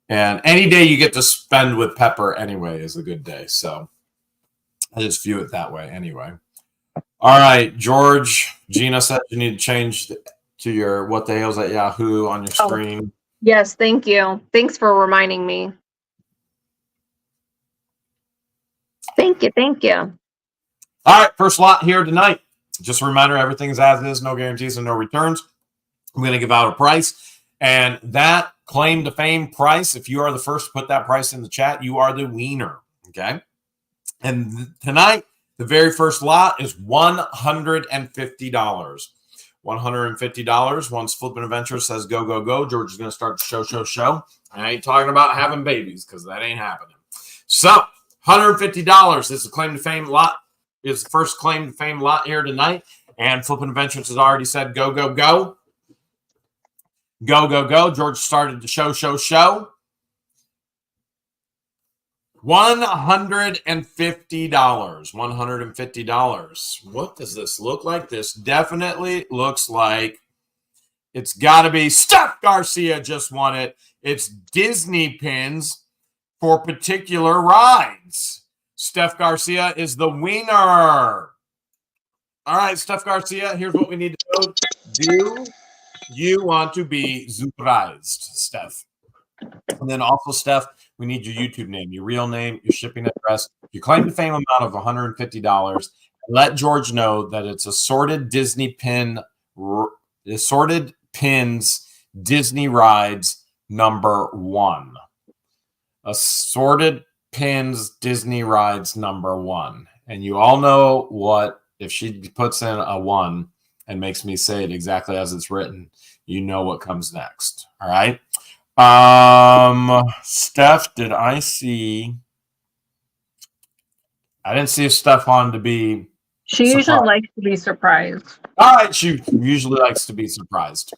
any day you get to spend with Pepper anyway is a good day. So I just view it that way anyway. All right, George. Gina said you need to change to your What the Hales at Yahoo on your screen. Yes, thank you. Thanks for reminding me. Thank you. All right, first lot here tonight. Just a reminder, everything's as is, no guarantees and no returns. I'm going to give out a price, and that claim to fame price, if you are the first to put that price in the chat, you are the wiener, okay? And tonight, the very first lot is $150. $150. Once Flippin' Adventure says go, go, go, George is going to start the show. I ain't talking about having babies, because that ain't happening. So, $150 is the claim to fame lot. Is the first claim to fame lot here tonight. And Flippin' Adventures has already said go, go, go. Go, go, go. George started the show. $150. $150. What does this look like? This definitely looks like it's got to be Steph Garcia just won it. It's Disney pins for particular rides. Steph Garcia is the winner. All right, Steph Garcia, here's what we need to know. Do you want to be surprised, Steph? And then also, Steph, we need your YouTube name, your real name, your shipping address, your claim to fame amount of $150. Let George know that it's assorted pins, Disney rides #1. Assorted Pins Disney Rides #1. And you all know what, if she puts in a 1 and makes me say it exactly as it's written, you know what comes next. All right. Steph, did I see? I didn't see if Steph wanted to be. She usually likes to be surprised. All right. She usually likes to be surprised.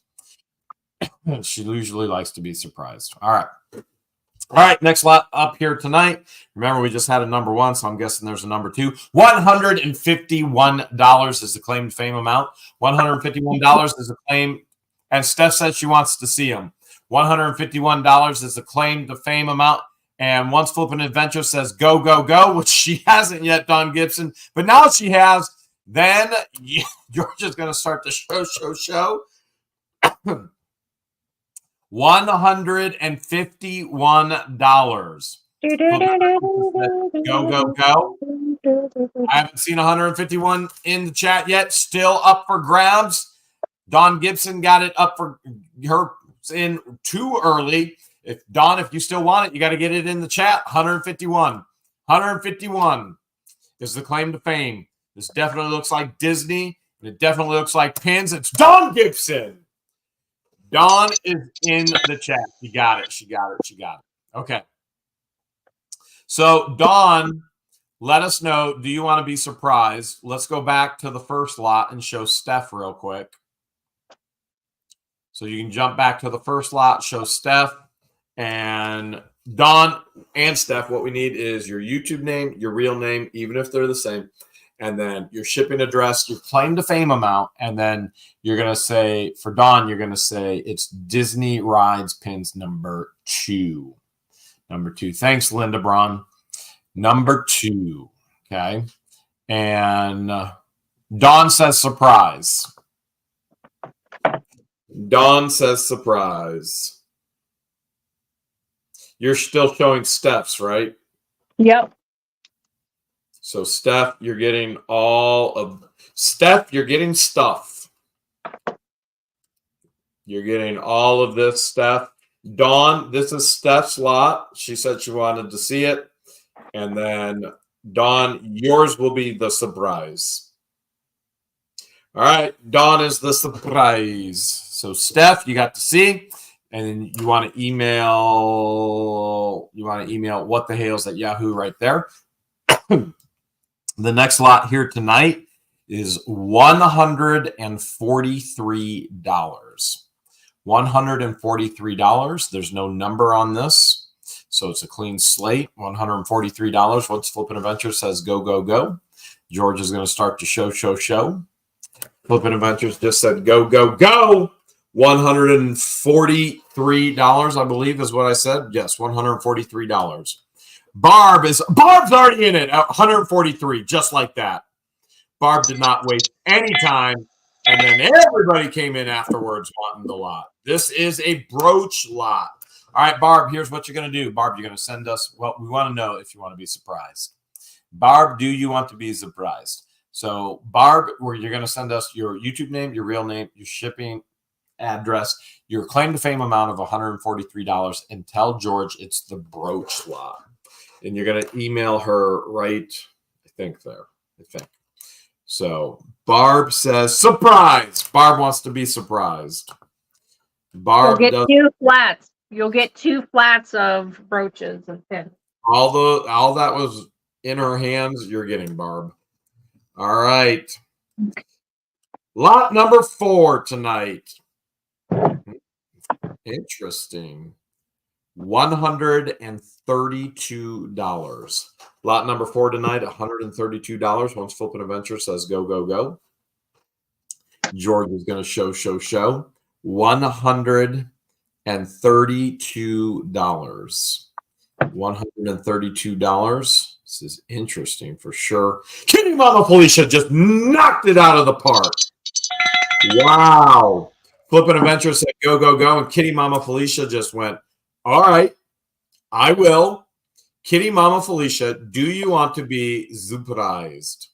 She usually likes to be surprised. All right. All right, next lot up here tonight. Remember, we just had a #1, so I'm guessing there's a #2. $151 is the claimed fame amount. $151 is the claim, and Steph says she wants to see him. $151 is the claim to fame amount. And Once Flippin' Adventure says go, go, go, which she hasn't yet, Don Gibson. But now she has. Then George is going to start the show. $151. Go, go, go. I haven't seen 151 in the chat yet. Still up for grabs. Don Gibson got it up for her in too early. If you still want it, you got to get it in the chat. 151. 151 is the claim to fame. This definitely looks like Disney, and it definitely looks like pins. It's Don Gibson. Dawn is in the chat. She got it. Okay. So, Dawn, let us know, do you want to be surprised? Let's go back to the first lot and show Steph real quick. So you can jump back to the first lot, show Steph, and Dawn and Steph, what we need is your YouTube name, your real name, even if they're the same, and then your shipping address, your claim to fame amount, and then you're going to say, for Dawn, you're going to say it's Disney Rides Pins #2. #2. Thanks, Linda Braun. #2. Okay. And Dawn says surprise. Dawn says surprise. You're still showing Steph's, right? Yep. So, Steph, you're getting all of Steph, you're getting stuff. You're getting all of this, Steph. Dawn, this is Steph's lot. She said she wanted to see it. And then, Dawn, yours will be the surprise. All right, Dawn is the surprise. So, Steph, you got to see. And you want to email whatthehales at Yahoo right there. The next lot here tonight is $143. $143. There's no number on this, so it's a clean slate. $143. Once Flippin' Adventure says go, go, go, George is going to start the show. Flippin' Adventures just said go, go, go. $143, I believe, is what I said. Yes, $143. Barb's already in it at 143, just like that. Barb did not waste any time, and then everybody came in afterwards wanting the lot. This is a brooch lot. All right, Barb, here's what you're going to do. Barb, you're going to send us, well, we want to know if you want to be surprised. Barb, do you want to be surprised? So, Barb, you're going to send us your YouTube name, your real name, your shipping address, your claim to fame amount of $143, and tell George it's the brooch lot. And you're going to email her right, I think. So Barb says, surprise. Barb wants to be surprised. Barb You'll get 2 flats. You'll get 2 flats of brooches and pins. All that was in her hands, you're getting, Barb. All right. Lot number 4 tonight. Interesting. $132. Lot number 4 tonight, $132. Once Flippin' Adventure says go, go, go, George is going to show. $132. $132. This is interesting for sure. Kitty Mama Felicia just knocked it out of the park. Wow. Flippin' Adventure said go, go, go, and Kitty Mama Felicia just went, all right, I will. Kitty Mama Felicia, do you want to be surprised?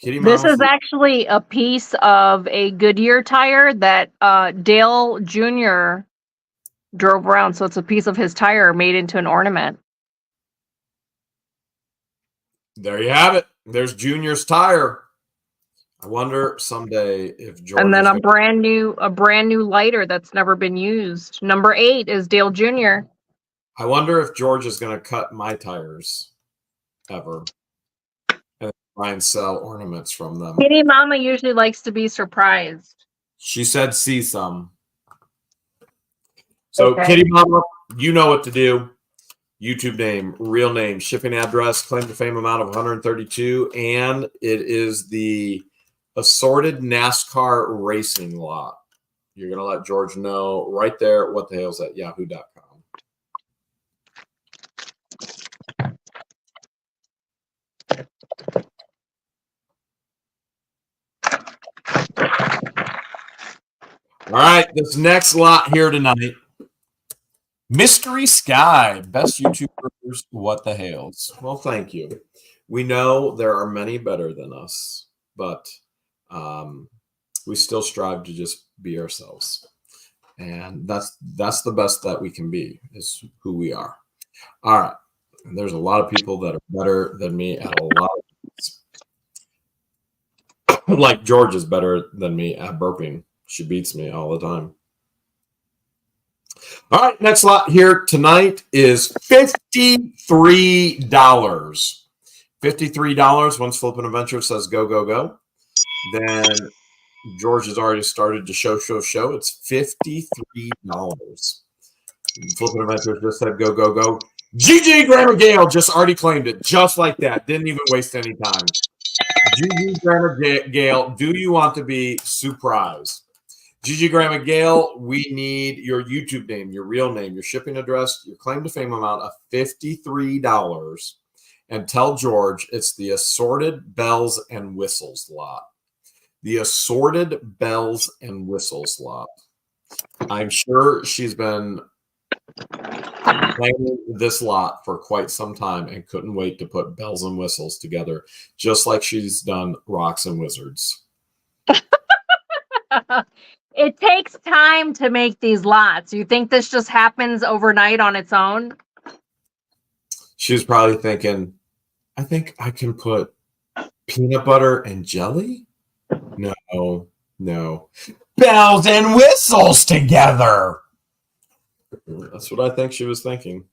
This is actually a piece of a Goodyear tire that Dale Jr. drove around. So it's a piece of his tire made into an ornament. There you have it. There's Junior's tire. I wonder someday if George. And then a brand new lighter that's never been used. Number 8 is Dale Jr. I wonder if George is going to cut my tires ever and try and sell ornaments from them. Kitty Mama usually likes to be surprised. She said see some. So Okay. Kitty Mama, you know what to do. YouTube name, real name, shipping address, claim to fame amount of 132, and it is the assorted NASCAR racing lot. You're going to let George know right there what the hell's at yahoo.com. All right, this next lot here tonight. Mystery Sky, best YouTubers, what the hales? Well, thank you. We know there are many better than us, but we still strive to just be ourselves. And that's the best that we can be, is who we are. All right. And there's a lot of people that are better than me at a lot of things. Like George is better than me at burping. She beats me all the time. All right, next lot here tonight is $53. $53. Once Flippin' Adventure says go, go, go. Then George has already started to show. It's $53. Flippin' Adventure just said go, go, go. GG Grandma Gail just already claimed it, just like that. Didn't even waste any time. GG Grandma Gail, do you want to be surprised? GG Grandma Gail, we need your YouTube name, your real name, your shipping address, your claim to fame amount of $53, and tell George it's the assorted bells and whistles lot. The assorted bells and whistles lot. I'm sure she's been planning this lot for quite some time and couldn't wait to put bells and whistles together, just like she's done Rocks and Wizards. It takes time to make these lots. You think this just happens overnight on its own? She was probably thinking, I think I can put peanut butter and jelly? No. Bells and whistles together. That's what I think she was thinking.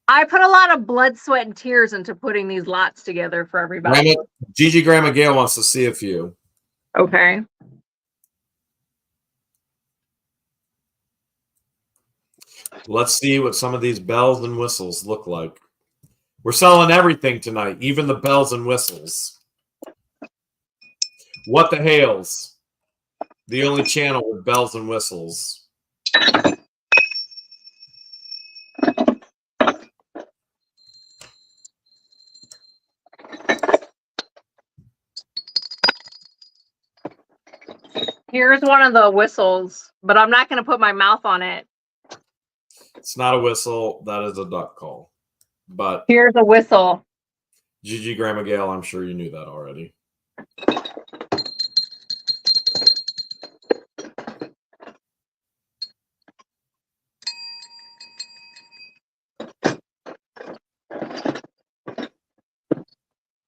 I put a lot of blood, sweat, and tears into putting these lots together for everybody. GG Grandma Gail wants to see a few. Okay. Let's see what some of these bells and whistles look like. We're selling everything tonight, even the bells and whistles. What the Hales? The only channel with bells and whistles. Here's one of the whistles, but I'm not going to put my mouth on it. It's not a whistle. That is a duck call. But here's a whistle. GG Grandma Gail, I'm sure you knew that already.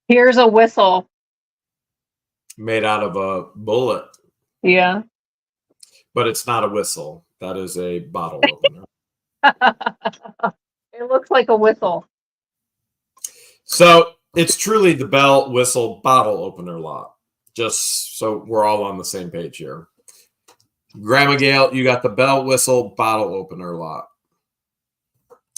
Here's a whistle. Made out of a bullet. Yeah. But it's not a whistle. That is a bottle opener. It looks like a whistle. So it's truly the bell, whistle, bottle opener lot. Just so we're all on the same page here. Grandma Gail, you got the bell, whistle, bottle opener lot.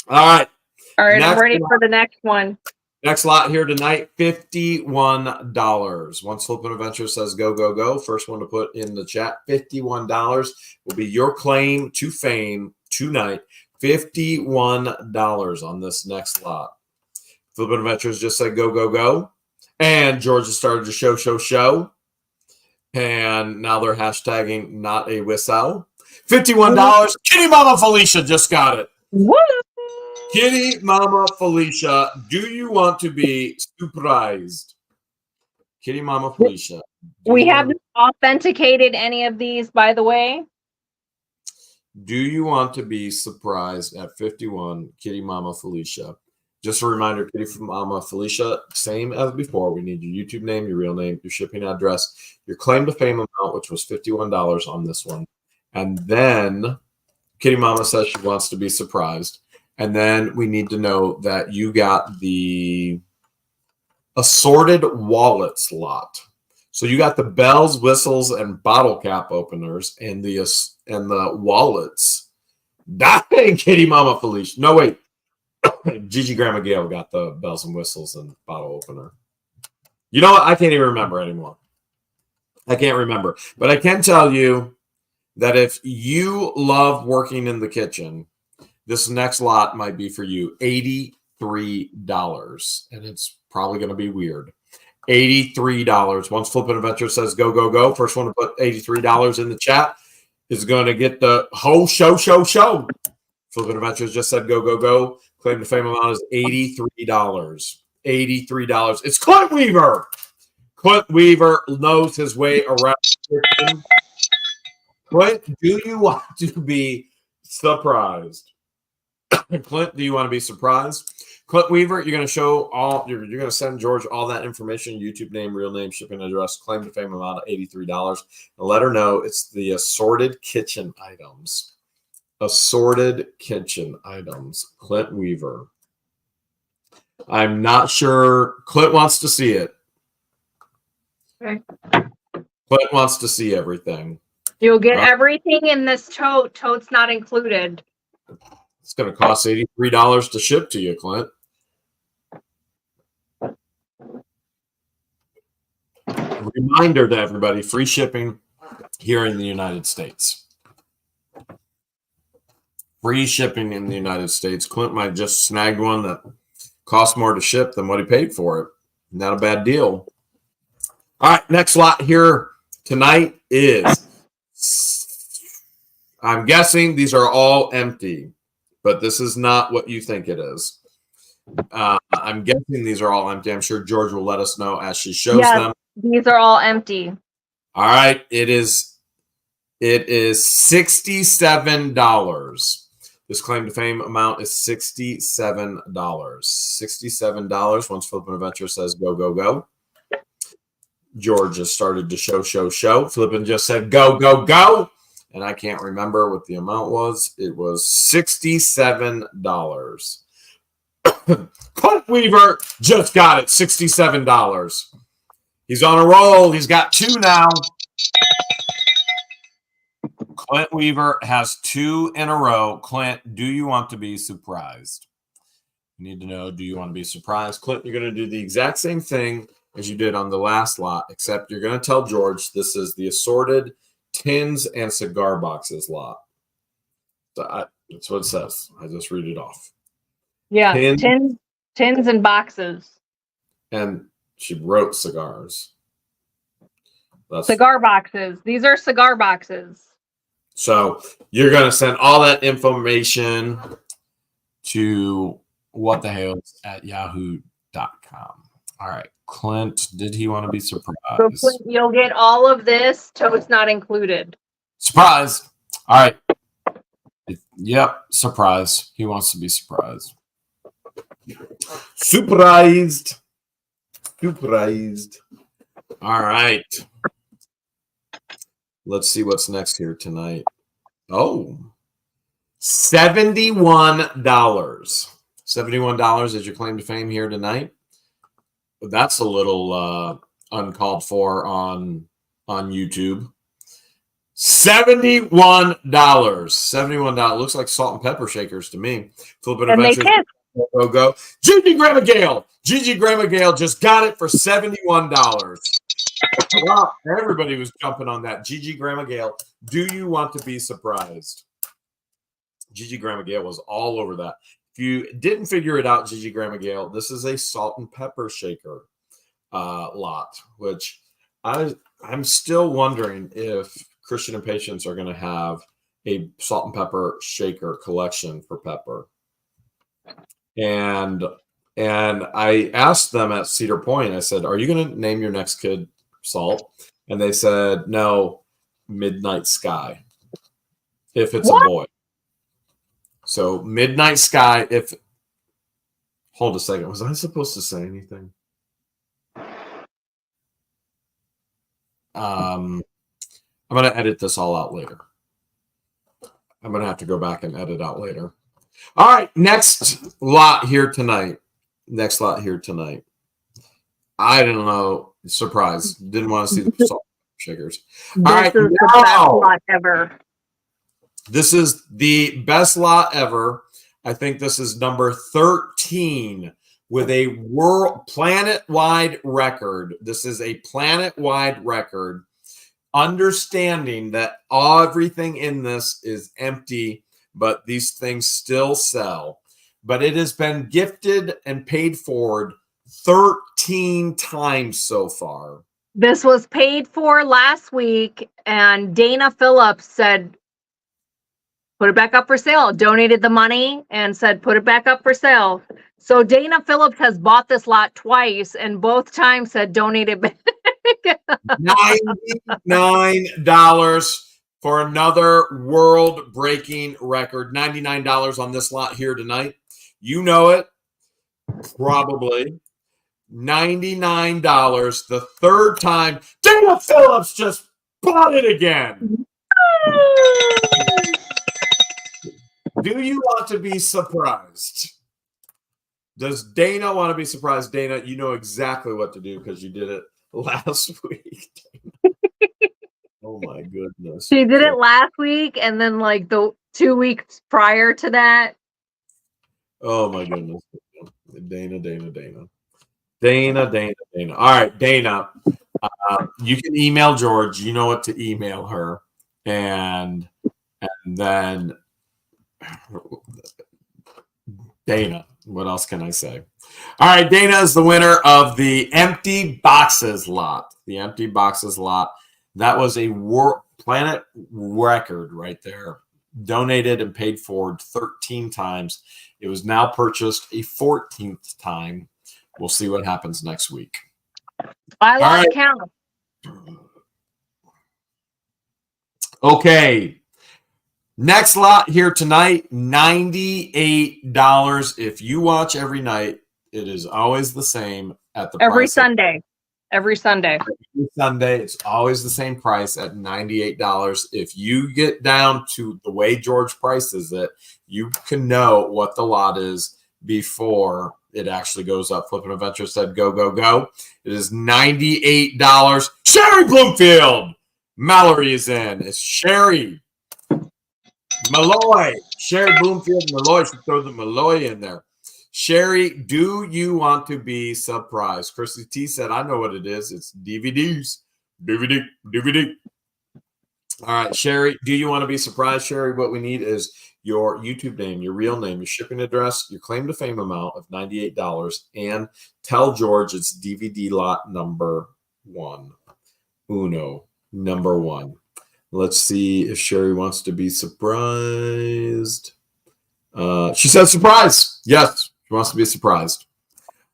All right. All right, I'm ready for the next one. Next lot here tonight, $51. Once Flippin' Adventure says go, go, go. First one to put in the chat, $51 will be your claim to fame tonight. $51 on this next lot. Flippin' Adventures just said go, go, go. And Georgia started to show. And now they're hashtagging not a whistle. $51. Kitty Mama Felicia just got it. Woo! Kitty Mama Felicia, do you want to be surprised? Kitty Mama Felicia. We haven't authenticated any of these, by the way. Do you want to be surprised at 51, Kitty Mama Felicia? Just a reminder, Kitty Mama Felicia, same as before. We need your YouTube name, your real name, your shipping address, your claim to fame amount, which was $51 on this one. And then Kitty Mama says she wants to be surprised. And then we need to know that you got the assorted wallets lot. So you got the bells, whistles, and bottle cap openers, and the wallets. That ain't Kitty Mama Felicia. No, wait. Gigi Grandma Gail got the bells and whistles and bottle opener. You know what? I can't even remember anymore. I can't remember. But I can tell you that if you love working in the kitchen, this next lot might be for you. $83. And it's probably going to be weird. $83. Once Flippin' Adventure says go, go, go, first one to put $83 in the chat is going to get the whole show. Flippin' Adventures just said go, go, go. Claim to fame amount is $83. $83. It's Clint Weaver. Clint Weaver knows his way around. Clint, do you want to be surprised? Clint, do you want to be surprised? Clint Weaver, you're going to show all. You're going to send George all that information: YouTube name, real name, shipping address, claim to fame amount of $83, and let her know it's the assorted kitchen items. Assorted kitchen items. Clint Weaver. I'm not sure. Clint wants to see it. Okay. Clint wants to see everything. You'll get everything in this tote. Tote's not included. It's going to cost $83 to ship to you, Clint. Reminder to everybody, free shipping here in the United States. Free shipping in the United States. Clint might just snagged one that cost more to ship than what he paid for it. Not a bad deal. All right, next lot here tonight is, I'm guessing these are all empty, but this is not what you think it is. I'm guessing these are all empty. I'm sure George will let us know as she shows them. These are all empty. All right, it is $67. This claim to fame amount is $67. $67. Once Flippin' Adventure says go, go, go. George just started to show. Flippin' just said go, go, go. And I can't remember what the amount was. It was $67. Clint Weaver just got it. $67. He's on a roll. He's got two now. Clint Weaver has two in a row. Clint, do you want to be surprised? You need to know, do you want to be surprised? Clint, you're going to do the exact same thing as you did on the last lot, except you're going to tell George this is the assorted tins and cigar boxes lot. So that's what it says. I just read it off. Yeah, tins and boxes. And she wrote cigars. Cigar boxes. These are cigar boxes. So you're going to send all that information to whatthehales@yahoo.com. All right. Clint, did he want to be surprised? So Clint, you'll get all of this. Tote's not included. Surprise. All right. Yep. Surprise. He wants to be surprised. Surprised. All right. Let's see what's next here tonight. Oh, $71. $71 is your claim to fame here tonight. That's a little uncalled for on YouTube. $71. $71. Looks like salt and pepper shakers to me. Flippin' Adventures. Go. Gigi Grandma Gail. Gigi Grandma Gail just got it for $71. Wow, everybody was jumping on that. Gigi Grandma Gail, do you want to be surprised? Gigi Grandma Gail was all over that. If you didn't figure it out, Gigi Grandma Gail, this is a salt and pepper shaker lot, which I'm still wondering if Christian and Patience are going to have a salt and pepper shaker collection for pepper. And I asked them at Cedar Point, I said, are you going to name your next kid Salt? And they said, no, Midnight Sky. if it's a boy. So Midnight Sky, if hold a second, was I supposed to say anything? I'm gonna edit this all out later. I'm gonna have to go back and edit out later. All right, next lot here tonight. I don't know. Surprise. Didn't want to see the salt sugars. This is the best lot ever. This is the best lot ever. I think this is number 13 with a world planet-wide record. This is a planet-wide record. Understanding that everything in this is empty, but these things still sell. But it has been gifted and paid forward 13 times so far. This was paid for last week, and Dana Phillips said, put it back up for sale, donated the money and said, put it back up for sale. So Dana Phillips has bought this lot twice, and both times said donate it back. $99 for another world-breaking record. $99 on this lot here tonight. You know it, probably. $99 the third time. Dana Phillips just bought it again. Do you want to be surprised? Does Dana want to be surprised? Dana, you know exactly what to do because you did it last week. Oh my goodness. She did it last week and then like the 2 weeks prior to that. Oh my goodness. Dana. All right, Dana. You can email George. You know what to email her. And then Dana. What else can I say? All right, Dana is the winner of the Empty Boxes lot. The Empty Boxes lot. That was a planet record right there. Donated and paid forward 13 times. It was now purchased a 14th time. We'll see what happens next week. I lost count. Okay. Next lot here tonight, $98. If you watch every night, it is always the same at the Every price Sunday. Every Sunday. Every Sunday, it's always the same price at $98. If you get down to the way George prices it, you can know what the lot is before it actually goes up. Flippin' Adventure said, go, go, go. It is $98. Sherry Bloomfield. Mallory is in. It's Sherry. Malloy. Sherry Bloomfield. Malloy. Should throw the Malloy in there. Sherry, do you want to be surprised? Chrissy T said, I know what it is. It's DVDs. DVD. All right, Sherry, do you want to be surprised? Sherry, what we need is your YouTube name, your real name, your shipping address, your claim to fame amount of $98, and tell George it's DVD lot number 1. Number 1. Let's see if Sherry wants to be surprised. She said surprise. Yes, she wants to be surprised.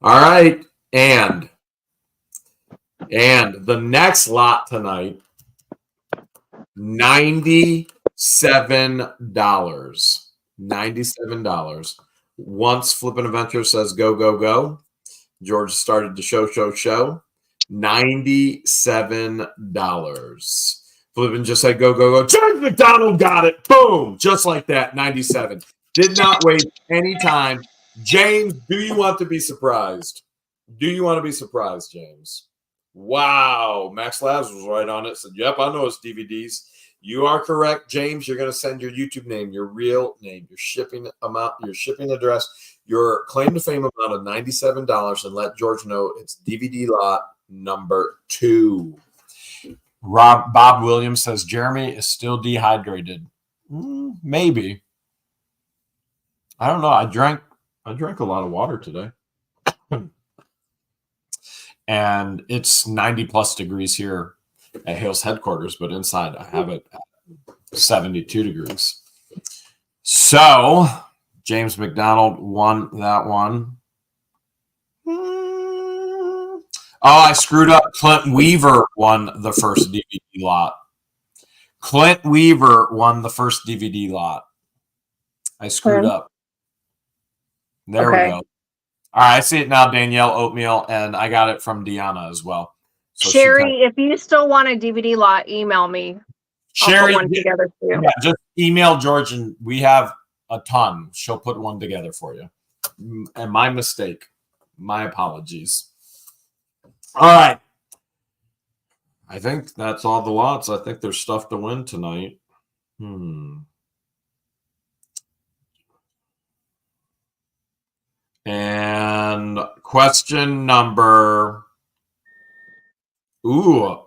All right, and the next lot tonight, $97. $97. Once Flippin' Adventure says go, go, go, George started to show. $97. Flippin' just said go, go, go. James McDonald got it. Boom. Just like that. 97. Did not waste any time. James, do you want to be surprised? Do you want to be surprised, James? Wow. Max Labs was right on it. Said, yep, I know it's DVDs. You are correct, James. You're going to send your YouTube name, your real name, your shipping amount, your shipping address, your claim to fame amount of $97, and let George know it's DVD lot number 2. Bob Williams says Jeremy is still dehydrated. Maybe. I don't know. I drank a lot of water today. And it's 90 plus degrees here at Hale's headquarters, but inside I have it at 72 degrees. So James McDonald won that one. Oh, I screwed up. Clint Weaver won the first DVD lot. Clint Weaver won the first DVD lot. I screwed up. There we go. All right, I see it now, Danielle Oatmeal, and I got it from Deanna as well. So Sherry, if you still want a DVD lot, email me. Sherry, I'll put one together for you. Yeah, just email George, and we have a ton. She'll put one together for you. And my mistake. My apologies. All right. I think that's all the lots. I think there's stuff to win tonight. And question number... Ooh,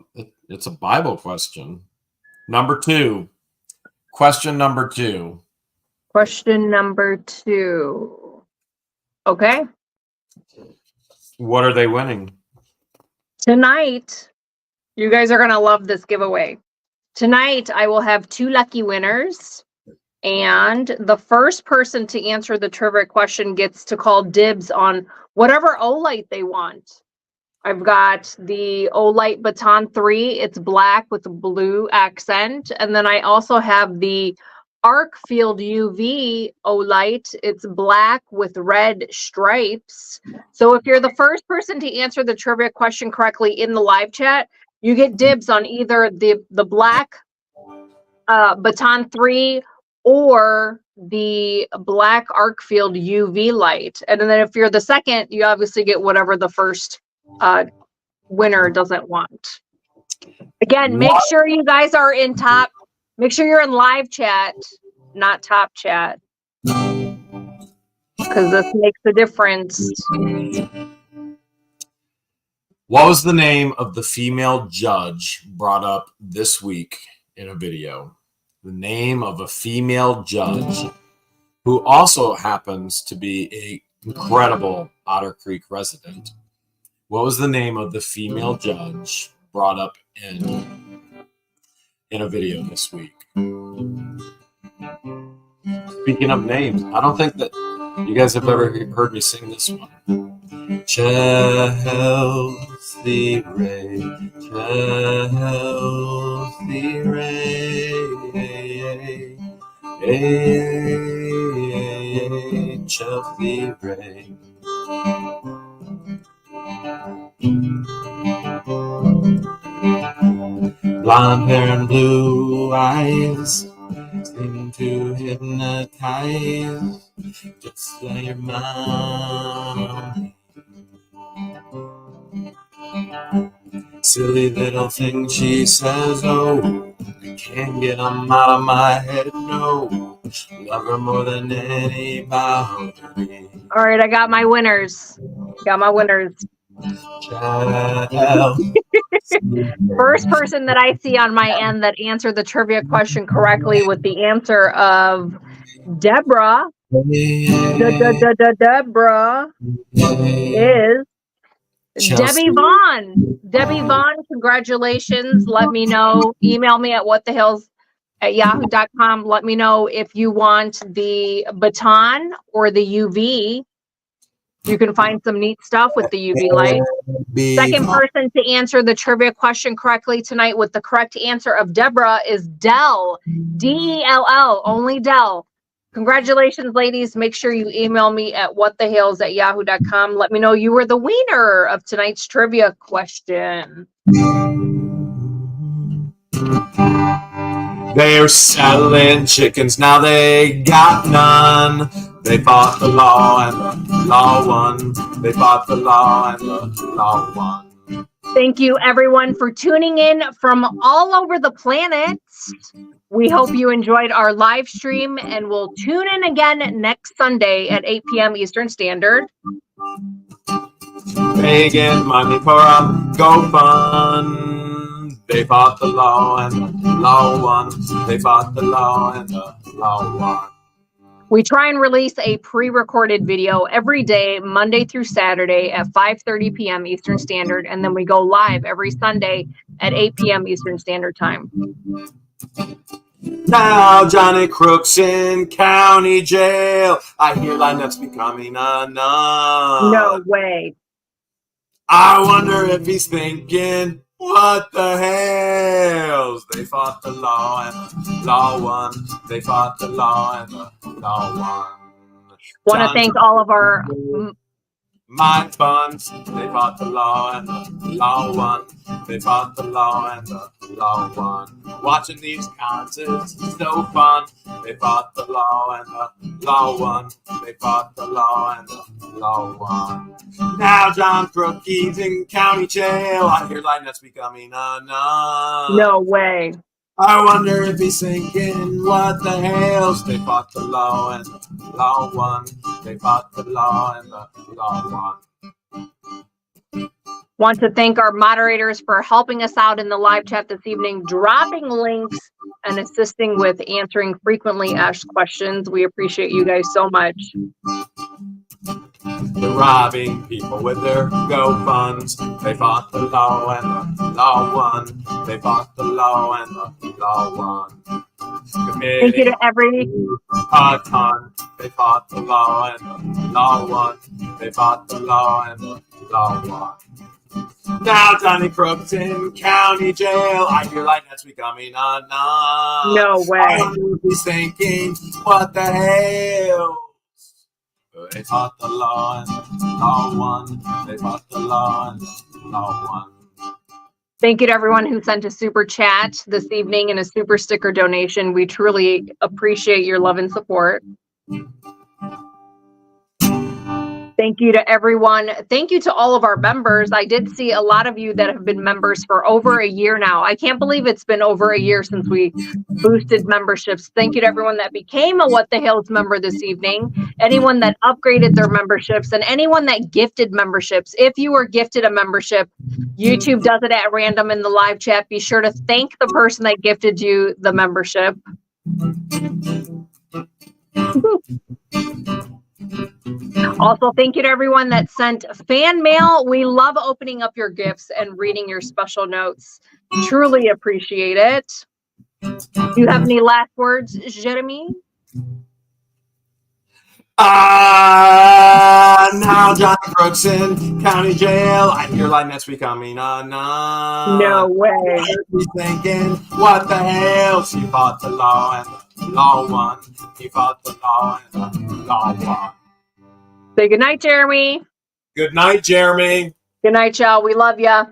it's a Bible question. Number 2. Question number 2. Question number 2. Okay. What are they winning? Tonight, you guys are going to love this giveaway. Tonight, I will have 2 lucky winners. And the first person to answer the trivia question gets to call dibs on whatever Olight they want. I've got the Olight Baton 3. It's black with a blue accent. And then I also have the Arc Field UV Olight. It's black with red stripes. So if you're the first person to answer the trivia question correctly in the live chat, you get dibs on either the black Baton 3 or the black Arc Field UV light. And then if you're the second, you obviously get whatever the first winner doesn't want. Again, make sure you guys are in top. Make sure you're in live chat, not top chat, because this makes a difference. What was the name of the female judge brought up this week in a video? The name of a female judge who also happens to be an incredible Otter Creek resident. What was the name of the female judge brought up in a video this week? Speaking of names, I don't think that you guys have ever heard me sing this one. Chelsea Ray, Chelsea Ray, Chelsea Ray. Blonde hair and blue eyes seem to hypnotize just like your mom. Silly little thing she says, oh, I can't get them out of my head, no. Love her more than anybody. All right, I got my winners. First person that I see on my end that answered the trivia question correctly with the answer of Deborah. Deborah is Debbie Vaughn. Debbie Vaughn, congratulations. Let me know. Email me at whatthehills@yahoo.com. Let me know if you want the baton or the UV. You can find some neat stuff with the UV light. Second person to answer the trivia question correctly tonight with the correct answer of Deborah is Dell. Dell, only Dell. Congratulations, ladies. Make sure you email me at whatthehills@yahoo.com. Let me know you were the winner of tonight's trivia question. They're selling chickens, now they got none. They fought the law and the law won. They fought the law and the law won. Thank you, everyone, for tuning in from all over the planet. We hope you enjoyed our live stream, and we'll tune in again next Sunday at 8 p.m. Eastern Standard. They get money for a GoFund. They fought the law and the law won. They fought the law and the law won. We try and release a pre-recorded video every day, Monday through Saturday at 5:30 p.m. Eastern Standard, and then we go live every Sunday at 8 p.m. Eastern Standard Time. Now Johnny Crook's in county jail. I hear Lynette's becoming a nun. No way. I wonder if he's thinking, What the hells? They fought the law and the law won. They fought the law and the law won. Want to thank all of our my buns. They fought the law and the law won. They fought the law and the law won. Watching these concerts is so fun. They fought the law and the law won. They fought the law and the law won. Now John Crookey's in county jail. I hear like that's becoming a nun. No way. I wonder if he's thinking, what the hells? They fought the law and the law won. They fought the law and the law won. Want to thank our moderators for helping us out in the live chat this evening, dropping links and assisting with answering frequently asked questions. We appreciate you guys so much. They're robbing people with their GoFunds. They fought the law and the law won. They fought the law and the law won. Thank you to every a ton. They fought the law and the law won. They fought the law and the law won. Now Johnny Crook's in county jail. I hear like that's becoming a nun. No way. I wonder if he's thinking, what the hell? They fought the law and the law won. They fought the law and the law won. Thank you to everyone who sent a super chat this evening and a super sticker donation. We truly appreciate your love and support. Thank you to everyone. Thank you to all of our members. I did see a lot of you that have been members for over a year now. I can't believe it's been over a year since we boosted memberships. Thank you to everyone that became a What the Hills member this evening, anyone that upgraded their memberships, and anyone that gifted memberships. If you were gifted a membership, YouTube does it at random in the live chat. Be sure to thank the person that gifted you the membership. Also, thank you to everyone that sent fan mail. We love opening up your gifts and reading your special notes. Truly appreciate it. Do you have any last words, Jeremy? Now Johnny Crook's in county jail. I hear like that's becoming a nun. No way. He's thinking, what the hell? He fought the law and the law won. He fought the law and the law won. Say good night, Jeremy. Good night, Jeremy. Good night, y'all. We love ya.